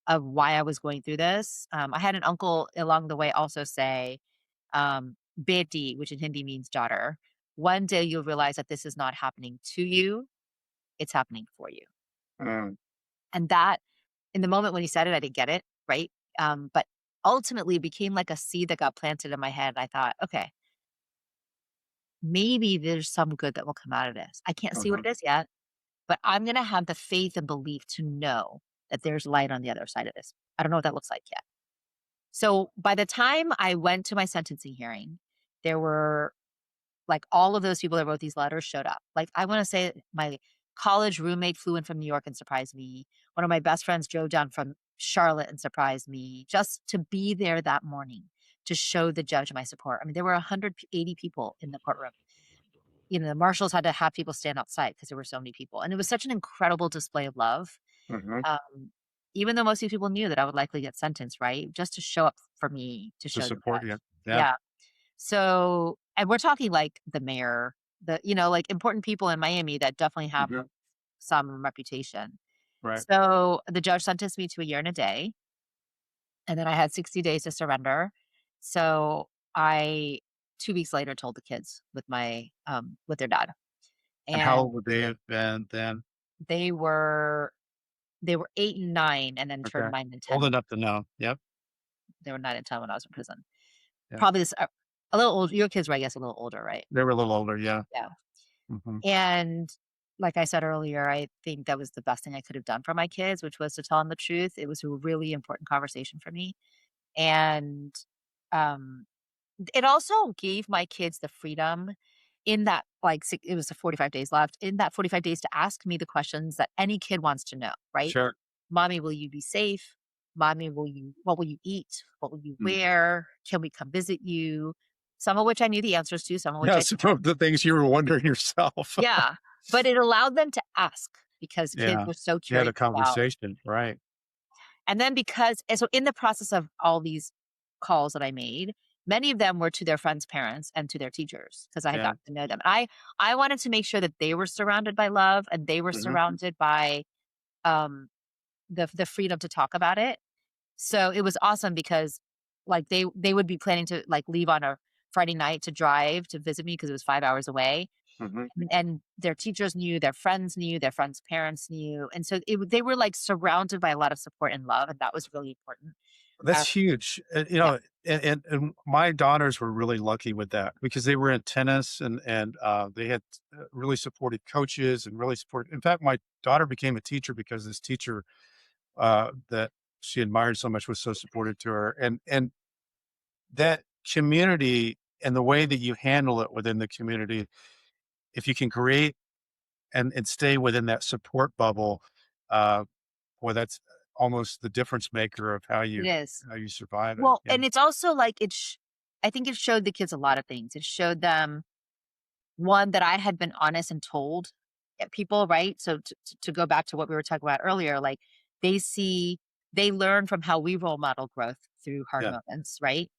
of why I was going through this. I had an uncle along the way also say, Beti, which in Hindi means daughter, one day you'll realize that this is not happening to you, it's happening for you. Mm. And that in the moment when he said it, I didn't get it, right? But ultimately it became like a seed that got planted in my head. I thought, okay, maybe there's some good that will come out of this. I can't see what Mhm. it is yet, but I'm going to have the faith and belief to know that there's light on the other side of this. I don't know what that looks like yet. So by the time I went to my sentencing hearing, there were like all of those people that wrote these letters showed up. Like I want to say my college roommate flew in from New York and surprised me. One of my best friends drove down from Charlotte and surprised me just to be there that morning to show the judge my support. I mean, there were 180 people in the courtroom. The marshals had to have people stand outside because there were so many people. And it was such an incredible display of love. Mhm. Um, Even though most of these people knew that I would likely get sentenced, right? Just to show up for me to To show the support you. judge. Yeah. Yeah. So, and we're talking like the mayor, like important people in Miami that definitely have Mhm. some reputation. Right. So the judge sentenced me to a year and a day. And then I had 60 days to surrender. So I 2 weeks later told the kids with their dad. And how And old would they have been then? they were 8 and 9 and then turned Okay. 9 and Old 10. enough to know. Yep. They were 9 and 10 when I was in prison. Yeah. Probably a little old. Your kids were, I guess, a little older, right? They were a little older. Yeah. Yeah. Mhm. And like I said earlier, I think that was the best thing I could have done for my kids, which was to tell them the truth. It was a really important conversation for me. And um, it also gave my kids the freedom in that, like, it was the 45 days left, in that 45 days to ask me the questions that any kid wants to know, right? Sure. Mommy, will you be safe? Mommy, what will you eat? What will you Mm. wear? Can we come visit you? Some of which I knew the answers to, some of which Yeah. I Some didn't. of the things you were wondering yourself. Yeah. But it allowed them to ask because kids Yeah. were so You had a curious about. conversation. Right. And then and so in the process of all these calls that I made, many of them were to their friends' parents and to their teachers because I had Yeah. gotten to know them. I wanted to make sure that they were surrounded by love and they were Mhm. surrounded by um the freedom to talk about it. So it was awesome because like they would be planning to like leave on a Friday night to drive to visit me because it was 5 hours away. Mhm. And their teachers knew, their friends knew, their friends' parents knew, and so they were like surrounded by a lot of support and love, and that was really important. Uh, That's huge. yeah, And my daughters were really lucky with that because they were in tennis and they had really supportive coaches and really support. In fact, my daughter became a teacher because this teacher that she admired so much was so supportive to her. And that community and the way that you handle it within the community, if you can create and stay within that support bubble, uh, boy, that's almost the difference maker of it is. how you survive it. Well, Yeah. and it's also like I think it showed the kids a lot of things. It showed them one that I had been honest and told people, right? So to go back to what we were talking about earlier, like they see, they learn from how we role model growth through hard Yeah. moments, right?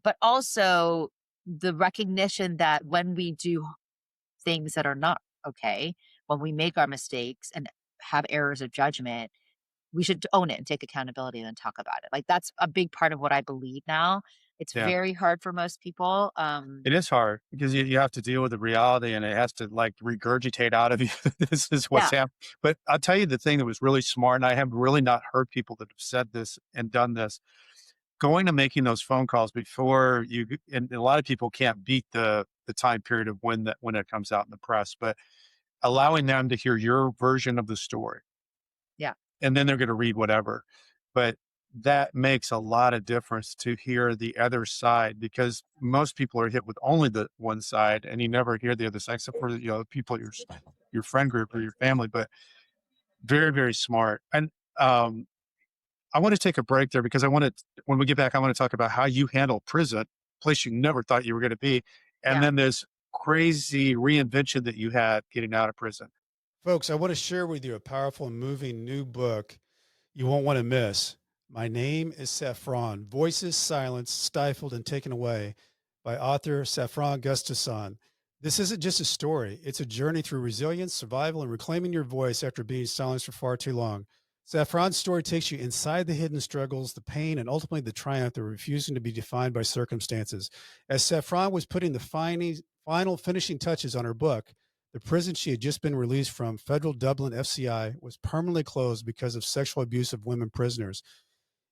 But also the recognition that when we do things that are not okay, when we make our mistakes and have errors of judgment, we should own it and take accountability and then talk about it. Like that's a big part of what I believe now. It's Yeah. very hard for most people. It is hard because you have to deal with the reality and it has to like regurgitate out of you. This is what's Yeah, happening. But I'll tell you the thing that was really smart, and I have really not heard people that have said this and done this. Going and making those phone calls before and a lot of people can't beat the time period of when it comes out in the press, but allowing them to hear your version of the story yeah, and then they're going to read whatever. But that makes a lot of difference to hear the other side, because most people are hit with only the one side and you never hear the other side except for, people, your friend group or your family. But very, very smart. And um, I want to take a break there because when we get back, I want to talk about how you handle prison, place you never thought you were going to be. And Yeah. then this crazy reinvention that you had getting out of prison. Folks, I want to share with you a powerful and moving new book you won't want to miss. My Name is Saffron, Voices Silenced, Stifled, and Taken Away by author Saffron Gustafson. This isn't just a story. It's a journey through resilience, survival, and reclaiming your voice after being silenced for far too long. Saffron's story takes you inside the hidden struggles, the pain, and ultimately the triumph of refusing to be defined by circumstances. As Saffron was putting the final finishing touches on her book, the prison she had just been released from, Federal Dublin FCI, was permanently closed because of sexual abuse of women prisoners.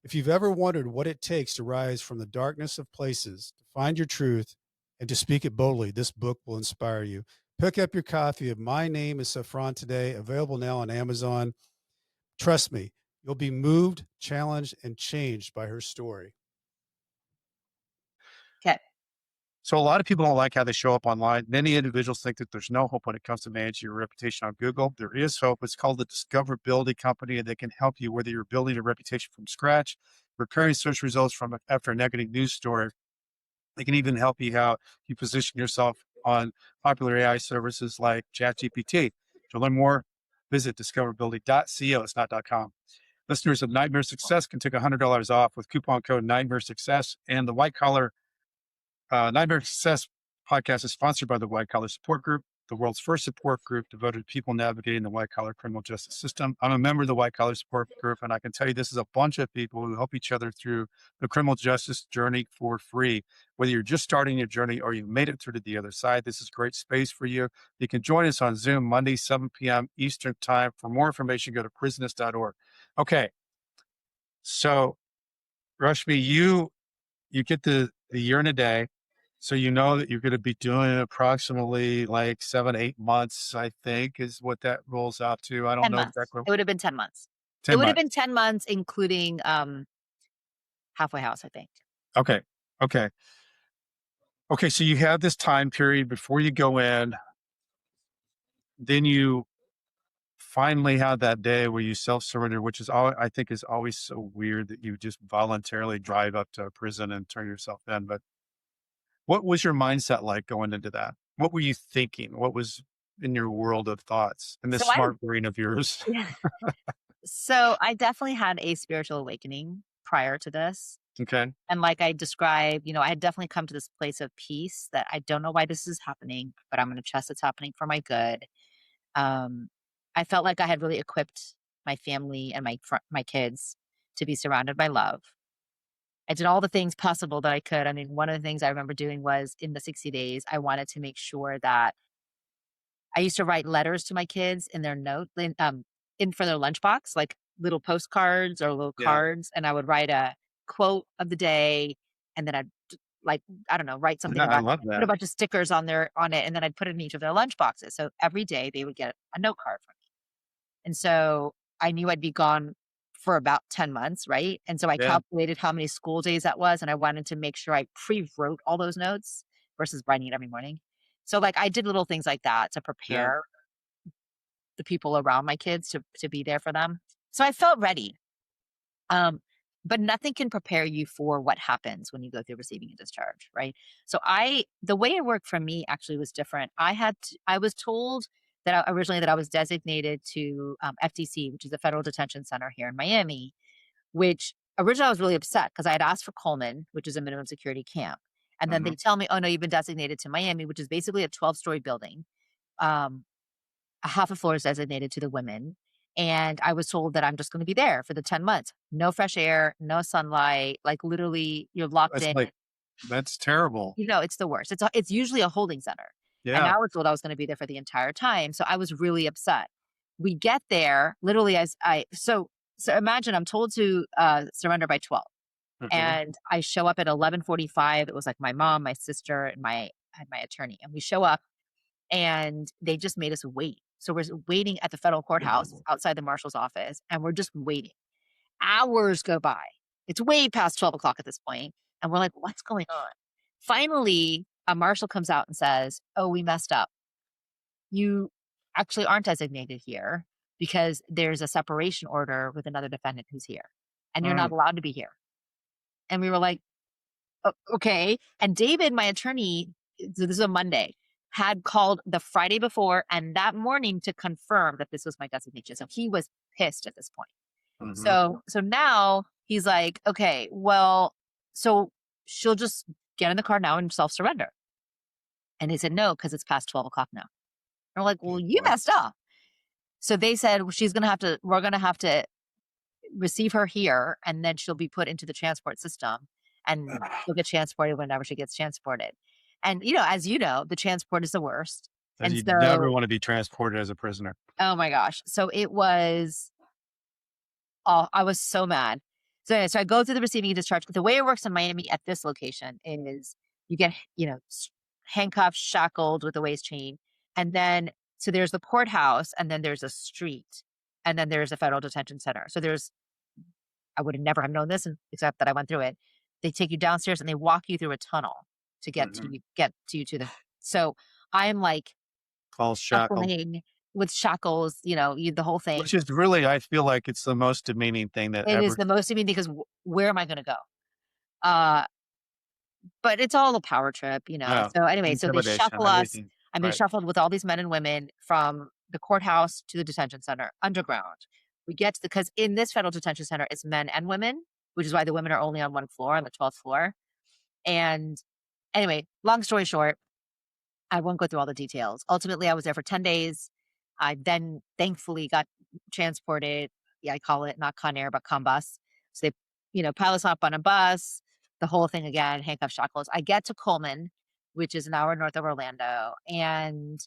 If you've ever wondered what it takes to rise from the darkness of places, to find your truth, and to speak it boldly, this book will inspire you. Pick up your copy of My Name is Saffron today, available now on Amazon. Trust me, you'll be moved, challenged, and changed by her story. Okay. So a lot of people don't like how they show up online. Many individuals think that there's no hope when it comes to managing your reputation on Google. There is hope. It's called the Discoverability Company, and they can help you whether you're building a reputation from scratch, repairing search results from after a negative news story. They can even help you how you position yourself on popular AI services like ChatGPT. To learn more, visit discoverability.co. It's not .com. Listeners of Nightmare Success can take $100 off with coupon code Nightmare Success, and the White Collar Nightmare Success podcast is sponsored by the White Collar Support Group, the world's first support group devoted to people navigating the white collar criminal justice system. I'm a member of the White Collar Support Group, and I can tell you this is a bunch of people who help each other through the criminal justice journey for free. Whether you're just starting your journey or you've made it through to the other side, this is great space for you. You can join us on Zoom Monday, 7 p.m. Eastern Time. For more information, go to prisonist.org. Okay. So, Rashmi, you get the year and a day. So you know that you're going to be doing approximately like 7, 8 months, I think, is what that rolls out to. I don't 10 know months. exactly. It would have been 10 months. 10 It would have months. been 10 months, including halfway house, I think. Okay. Okay. Okay. So you have this time period before you go in. Then you finally have that day where you self-surrender, which is all I think is always so weird that you just voluntarily drive up to a prison and turn yourself in. But what was your mindset like going into that? What were you thinking? What was in your world of thoughts in this So I smart brain of yours? Yeah. So I definitely had a spiritual awakening prior to this. Okay. And like I described, I had definitely come to this place of peace that I don't know why this is happening, but I'm going to trust it's happening for my good. Um, I felt like I had really equipped my family and my kids to be surrounded by love. I did all the things possible that I could. I mean, one of the things I remember doing was in the 60 days, I wanted to make sure that I used to write letters to my kids in their in for their lunchbox, like little postcards or little Yeah. cards, and I would write a quote of the day, and then I'd like, I don't know, write something I about love put a that. bunch of stickers on it, and then I'd put it in each of their lunch boxes. So every day they would get a note card from me. And so I knew I'd be gone for about 10 months, right? And so I Yeah. calculated how many school days that was, and I wanted to make sure I pre-wrote all those notes versus writing it every morning. So like I did little things like that to Yeah. prepare the people around my kids to be there for them. So I felt ready. Um, but nothing can prepare you for what happens when you go through receiving a discharge, right? So the way it worked for me actually was different. I was told originally that I was designated to FDC, which is the Federal Detention Center here in Miami, which originally I was really upset because I had asked for Coleman, which is a minimum security camp. And then they tell me, oh no, you've been designated to Miami, which is basically a 12-story building. A half a floor is designated to the women. And I was told that I'm just going to be there for the 10 months. No fresh air, no sunlight, like literally you're locked That's in. like, that's terrible. It's the worst. It's usually a holding center. And Yeah. I was told I was going to be there for the entire time. So I was really upset. We get there literally so imagine I'm told to surrender by 12. And I show up at 11:45. It was like my mom, my sister, and my attorney. And we show up and they just made us wait. So we're waiting at the federal courthouse outside the marshal's office, and we're just waiting. Hours go by. It's way past 12 o'clock at this point, and we're like, what's going on? Finally, a marshal comes out and says, oh, we messed up. You actually aren't designated here because there's a separation order with another defendant who's here, and you're not allowed to be here. And we were like, okay. And David, my attorney, so this is a Monday, had called the Friday before and that morning to confirm that this was my designation. So he was pissed at this point. So now he's like, okay, well, so she'll just get in the car now and self-surrender. And he said, no, because it's past 12 o'clock now. And we're like, well, you messed up. So they said, well, we're going to have to receive her here, and then she'll be put into the transport system, and she'll get transported whenever she gets transported. And, as you know, the transport is the worst. And you never want to be transported as a prisoner. Oh my gosh. So it was, I was so mad. So anyway, so I go through the receiving and discharge. The way it works in Miami at this location is you get, handcuffed, shackled with a waist chain. And then, so there's the courthouse, and then there's a street, and then there's a federal detention center. So I would have never have known this except that I went through it. They take you downstairs and they walk you through a tunnel to get to you to the. So I'm like, all shackled with shackles, the whole thing. Which is really, I feel like it's the most demeaning thing that it is the most demeaning, because where am I going to go? But it's all a power trip, So anyway, so they shuffle us. I'm being shuffled with all these men and women from the courthouse to the detention center underground. We get because in this federal detention center, it's men and women, which is why the women are only on one floor, on the 12th floor. And anyway, long story short, I won't go through all the details. Ultimately, I was there for 10 days. I then thankfully got transported. Yeah, I call it not Con Air, but Combus. So they, pile us up on a bus, the whole thing again, handcuff shackles. I get to Coleman, which is an hour north of Orlando. And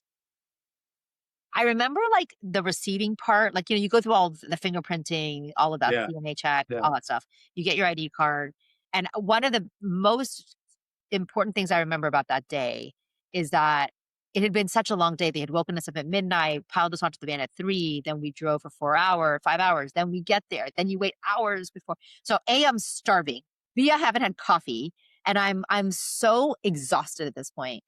I remember like the receiving part, like, you go through all the fingerprinting, all of that, DNA check, all that stuff. You get your ID card. And one of the most important things I remember about that day is that it had been such a long day. They had woken us up at midnight, piled us onto the van at 3. Then we drove for 5 hours. Then we get there. Then you wait hours before. So I'm starving. B, I haven't had coffee. And I'm so exhausted at this point.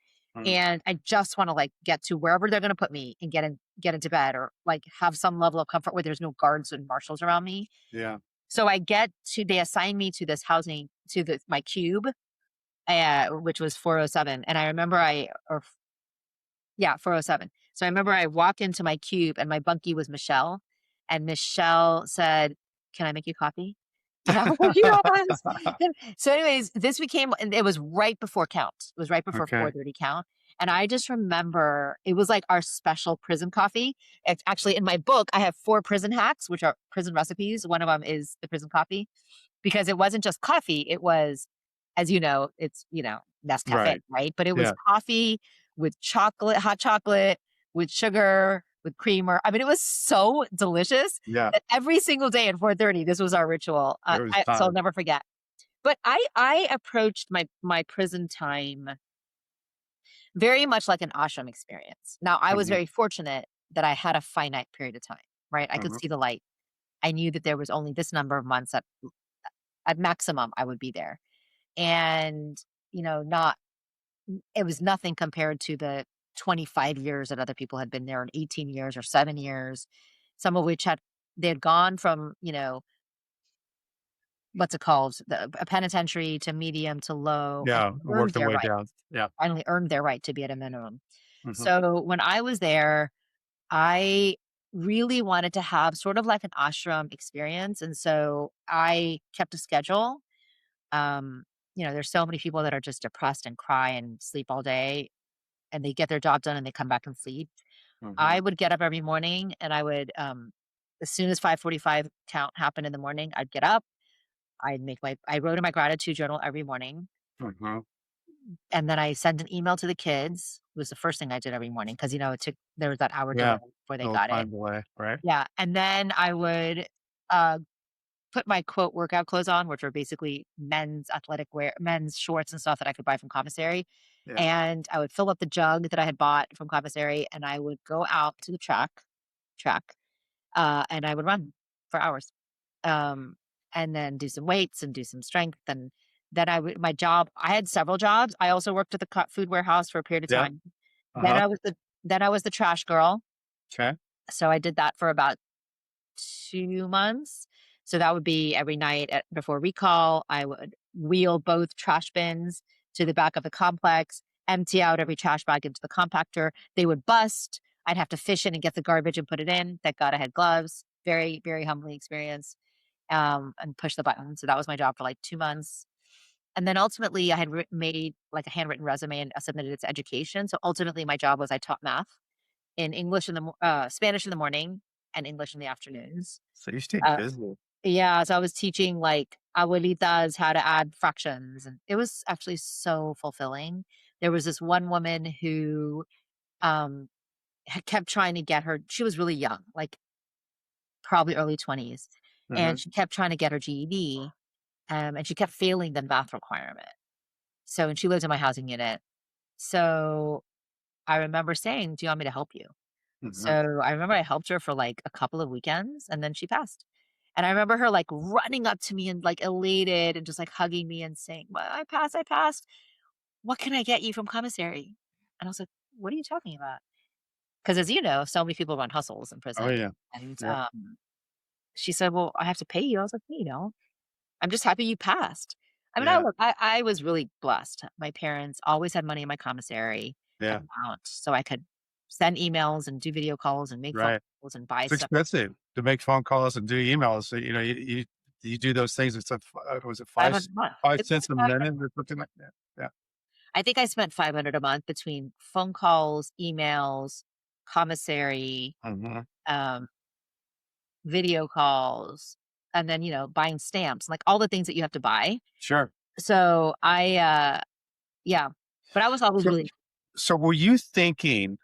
And I just want to like get to wherever they're going to put me and get into bed, or like have some level of comfort where there's no guards and marshals around me. Yeah. So they assign me to this housing, to my cube, which was 407. And I remember 407. So I remember I walked into my cube and my bunkie was Michelle, and Michelle said, can I make you coffee? And I was like, yes. So anyways, it was right before count. It was right before 4:30 count. And I just remember it was like our special prison coffee. It's actually in my book, I have 4 prison hacks, which are prison recipes. One of them is the prison coffee, because it wasn't just coffee. It was, as you know, it's, Nescafe, right? But it was coffee with chocolate, hot chocolate, with sugar, with creamer. I mean, it was so delicious. Yeah. That every single day at 4:30, this was our ritual. So I'll never forget. But I approached my prison time very much like an ashram experience. Now, I was very fortunate that I had a finite period of time, right? I could see the light. I knew that there was only this number of months at maximum I would be there. And, it was nothing compared to the 25 years that other people had been there, and 18 years or 7 years, some of which they had gone from, what's it called? A penitentiary to medium to low. Yeah. Worked their way down. Yeah. Finally earned their right to be at a minimum. So when I was there, I really wanted to have sort of like an ashram experience. And so I kept a schedule. There's so many people that are just depressed and cry and sleep all day, and they get their job done and they come back and sleep. I would get up every morning, and I would, as soon as 5:45 count happened in the morning, I'd get up. I wrote in my gratitude journal every morning. And then I sent an email to the kids. It was the first thing I did every morning, because, there was that hour delay before they got it. Delay, right? Yeah. And then I would put my quote workout clothes on, which were basically men's athletic wear, men's shorts and stuff that I could buy from commissary. Yeah. And I would fill up the jug that I had bought from commissary, and I would go out to the track, and I would run for hours. And and then do some weights and do some strength. And then my job, I had several jobs. I also worked at the food warehouse for a period of Yeah. time. Then Uh-huh. I was the trash girl. Okay. So I did that for about 2 months. So that would be every night before recall. I would wheel both trash bins to the back of the complex, empty out every trash bag into the compactor. They would bust. I'd have to fish in and get the garbage and put it in. Thank God I had gloves. Very, very humbling experience. And push the button. So that was my job for like 2 months. And then ultimately, I had made like a handwritten resume and submitted it to education. So ultimately, my job was I taught math in English Spanish in the morning and English in the afternoons. So you stayed Uh, busy. yeah, so I was teaching like abuelitas how to add fractions, and it was actually so fulfilling. There was this one woman who um kept trying to get her. She was really young, like probably early 20s, and Mhm. she kept trying to get her GED, and she kept failing the math requirement. So, and she lived in my housing unit. So I remember saying, "Do you want me to help you?" Mhm. So I remember I helped her for like a couple of weekends and then she passed. And I remember her like running up to me and like elated and just like hugging me and saying, "Well, I passed, I passed. What can I get you from commissary?" And I was like, "What are you talking about?" Because as you know, so many people run hustles in Oh, prison. yeah. And Yep. she said, "Well, I have to pay you." I was like, I'm just happy you passed. I mean, Yeah. I was really blessed. My parents always had money in my commissary Yeah. account, so I could send emails and do video calls and make phone Right. calls and buy It's stuff. expensive to make phone calls and do emails. So, you do those things. It's was it 500 a month. five It's like cents a 500. minute or something like that? Yeah. I think I spent 500 a month between phone calls, emails, commissary, Mhm. um, video calls, and then, buying stamps, like all the things that you have to buy. Sure. So yeah, but I was always So really, so were you thinking,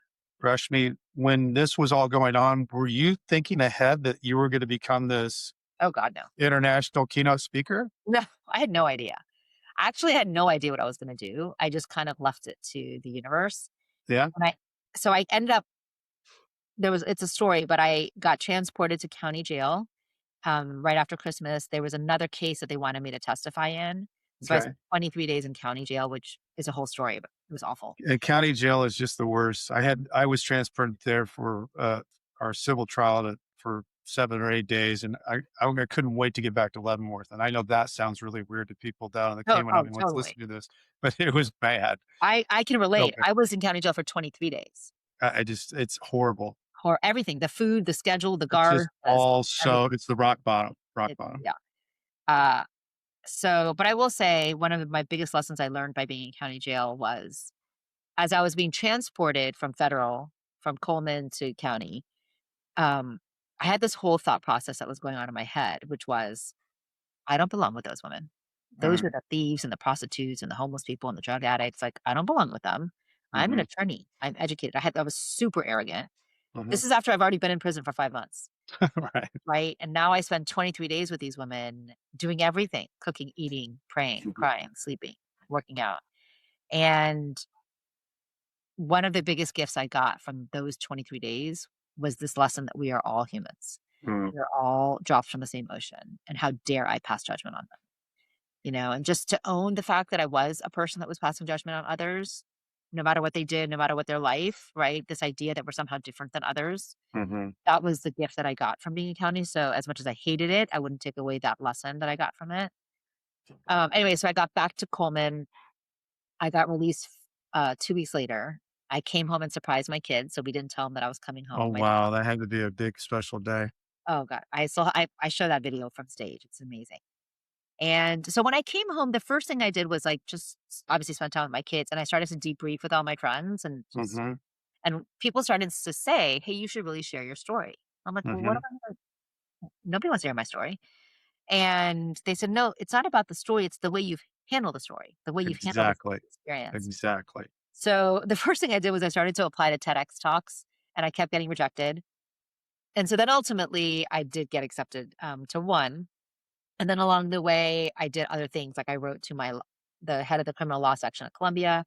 Rashmi, when this was all going on, were you thinking ahead that you were gonna become this oh God, no. international keynote speaker? No, I had no idea. I actually had no idea what I was going to do. I just kind of left it to the universe. Yeah? And so I ended up, it's a story, but I got transported to county jail. Right after Christmas, there was another case that they wanted me to testify in. So I Okay. spent 23 days in county jail, which is a whole story, but it was awful. And county jail is just the worst. I was transferred there for, our civil trial for 7 or 8 days, and I couldn't wait to get back to Leavenworth, and I know that sounds really weird to people down in the Oh, Cayman oh, Islands totally. listening to this, but it was bad. I can So relate. bad. I was in county jail for 23 days. I just it's horrible. Or everything, the food, the schedule, the It's just guard, everything. it's the rock bottom, rock bottom. Yeah. Uh, but I will say one of my biggest lessons I learned by being in county jail was as I was being transported from Coleman to county, um, I had this whole thought process that was going on in my head, which was, I don't belong with those women. Those are Mhm, the thieves and the prostitutes and the homeless people and the drug addicts. Like, I don't belong with them. I'm an mhm, attorney. I'm educated. I was super arrogant. mhm. This is after I've already been in prison for 5 months. Right. Right. And now I spend 23 days with these women doing everything: cooking, eating, praying, crying, sleeping, working out. And one of the biggest gifts I got from those 23 days was this lesson that we are all humans. Mm, We are all drops from the same ocean. And how dare I pass judgment on them? And just to own the fact that I was a person that was passing judgment on others, no matter what they did, no matter what their life, right? This idea that we're somehow different than others. mhm. That was the gift that I got from being in county. So as much as I hated it, I wouldn't take away that lesson that I got from it. Anyway, so I got back to Coleman. I got released 2 weeks later. I came home and surprised my kids, so we didn't tell them that I was coming Oh, home. wow, that had to be a big special day. Oh god, I show that video from stage. It's amazing. And so when I came home, the first thing I did was like just obviously spend time with my kids, and I started to debrief with all my friends, Mhm, and people started to say, "Hey, you should really share your story." I'm like, "Well, what am mhm. I gonna nobody wants to hear my story." And they said, "No, it's not about the story, it's the way you've handled the story, the way you've handled this Exactly, experience." exactly. So the first thing I did was I started to apply to TEDx talks, and I kept getting rejected. And so then ultimately I did get accepted to one. And then along the way, I did other things. Like I wrote to the head of the criminal law section at Columbia,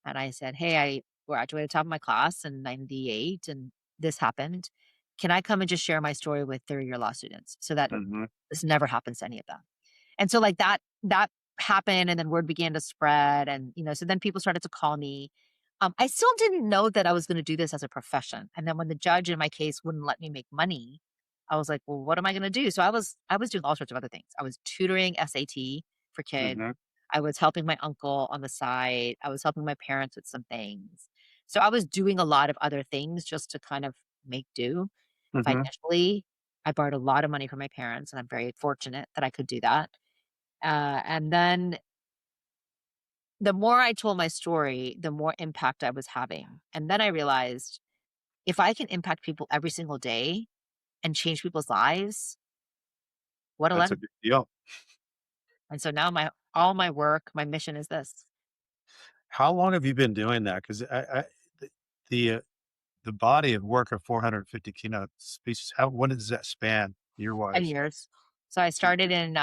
and I said, "Hey, I graduated top of my class in '98, and this happened. can I come and just share my story with third-year law students so that Mm-hmm. this never happens to any of them? And so like that happened, and then word began to spread, and so then people started to call me. I still didn't know that I was going to do this as a profession. And then when the judge in my case wouldn't let me make money, I was like, well, what am I going to do? So I was doing all sorts of other things. I was tutoring SAT for kids. Mm-hmm. I was helping my uncle on the side. I was helping my parents with some things. So I was doing a lot of other things just to kind of make do Mm-hmm. financially. I borrowed a lot of money from my parents, and I'm very fortunate that I could do that. And then the more I told my story, the more impact I was having. And then I realized if I can impact people every single day and change people's lives, what a That's a lesson. big deal. And so now all my work, my mission is this. How long have you been doing that? Because the the, uh, the body of work of 450 keynote speeches, what does that span year 10 wise? years. So I started in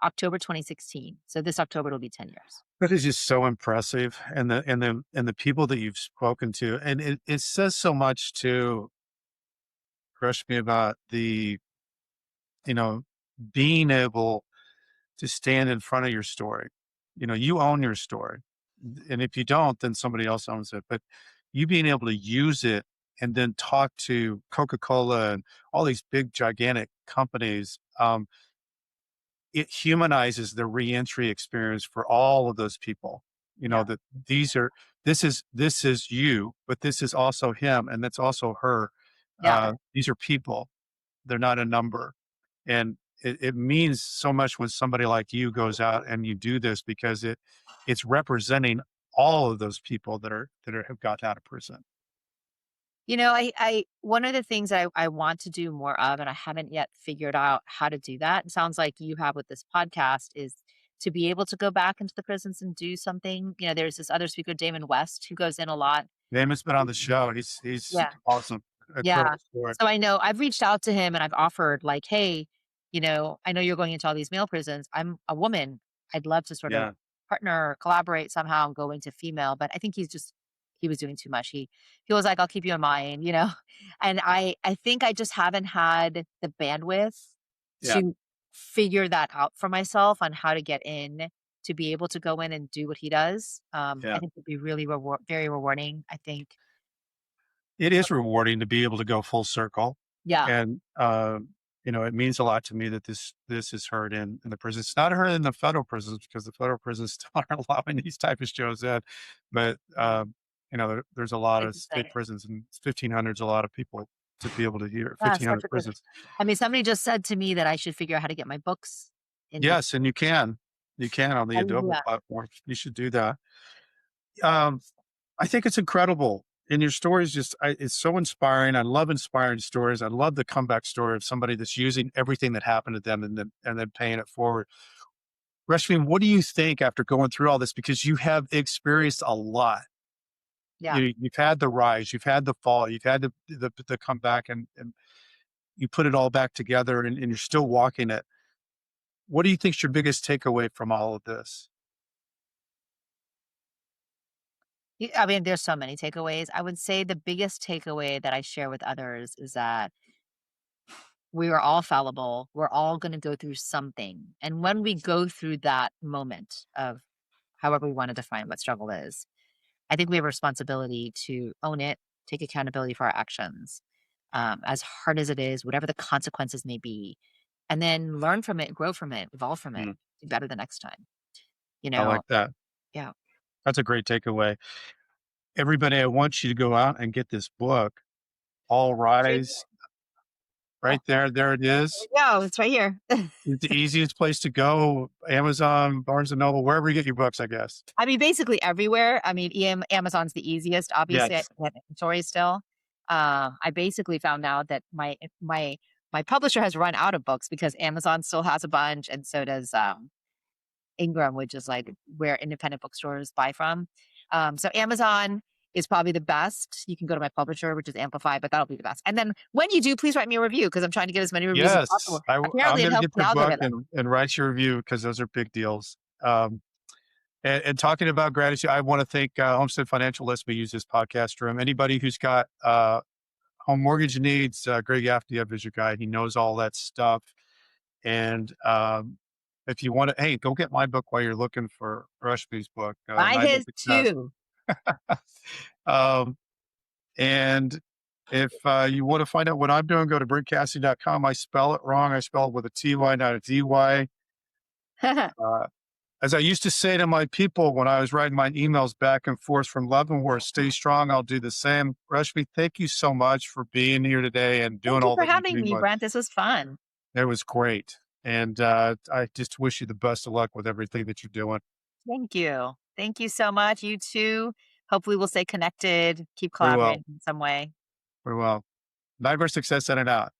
October 2016. So this October it'll be 10 years. That is just so impressive, and the people that you've spoken to, and it says so much to crush me about the being able to stand in front of your story. You own your story, and if you don't, then somebody else owns it. But you being able to use it and then talk to Coca-Cola and all these big gigantic companies. It humanizes the reentry experience for all of those people. Yeah. That this is you, but this is also him, and that's also her. Yeah. These are people; they're not a number, and it means so much when somebody like you goes out and you do this because it's representing all of those people that have gotten out of prison. I one of the things I want to do more of, and I haven't yet figured out how to do that. It sounds like you have with this podcast is to be able to go back into the prisons and do something. There's this other speaker, Damon West, who goes in a lot. Damon's been on the show. He's Yeah. awesome, Yeah. incredible story. So I know I've reached out to him and I've offered like, hey, I know you're going into all these male prisons. I'm a woman. I'd love to sort of Yeah. partner, collaborate somehow and go into female, but I think he was doing too much. He was like, I'll keep you in mind. And I think I just haven't had the bandwidth Yeah. to figure that out for myself on how to get in to be able to go in and do what he does. I Yeah. think it'd be really very rewarding. I think. It is rewarding to be able to go full circle. Yeah. And, it means a lot to me that this is heard in the prisons. It's not heard in the federal prisons because the federal prisons still aren't allowing these type of shows in. But, there's a lot of state prisons, and 1,500 is a lot of people to be able to hear. Yeah, 1,500 prisons. I mean, somebody just said to me that I should figure out how to get my books in. Yes, and you can. You can on the How do you do Adobe that? platform. You should do that. I think it's incredible. And your story is it's so inspiring. I love inspiring stories. I love the comeback story of somebody that's using everything that happened to them and then paying it forward. Rashmi, what do you think after going through all this? Because you have experienced a lot. Yeah. You've had the rise, you've had the fall, you've had the comeback, and you put it all back together, and you're still walking it. What do you think is your biggest takeaway from all of this? I mean, there's so many takeaways. I would say the biggest takeaway that I share with others is that we are all fallible. We're all going to go through something. And when we go through that moment of however we want to define what struggle is, I think we have a responsibility to own it, take accountability for our actions, as hard as it is, whatever the consequences may be, and then learn from it, grow from it, evolve from it, do better the next time. I like that. Yeah. That's a great takeaway. Everybody, I want you to go out and get this book, All Rise. Right there. There it is. Yeah, it's right here. It's the easiest place to go. Amazon, Barnes & Noble, wherever you get your books, I guess. I mean, basically everywhere. I mean, Amazon's the easiest. Obviously, Yes. I have inventory still. I basically found out that my publisher has run out of books because Amazon still has a bunch, and so does Ingram, which is like where independent bookstores buy from. So Amazon is probably the best. You can go to my publisher, which is Amplify, but that'll be the best. And then when you do, please write me a review because I'm trying to get as many reviews as Yes. possible. I'm Apparently, it going to helps get the your book algorithm. and write your review because those are big deals. And talking about gratitude, I want to thank Homestead Financial lets me use this podcast room. Anybody who's got home mortgage needs, Greg Afdiev is your guy. He knows all that stuff. And if you want to, hey, go get my book while you're looking for Rashmi's book. Buy Night of his Success. too. And if you want to find out what I'm doing, go to brentcassity.com. I spell it wrong. I spell it with a TY, not a DY. As I used to say to my people when I was writing my emails back and forth from Leavenworth, stay strong. I'll do the same. Rashmi, thank you so much for being here today and doing Thank you all for that having you me, do. Brent. This was fun. It was great. And I just wish you the best of luck with everything that you're doing. Thank you. Thank you so much. You too. Hopefully we'll stay connected, keep We will. collaborating in some way. We will. Night of Success, in and out.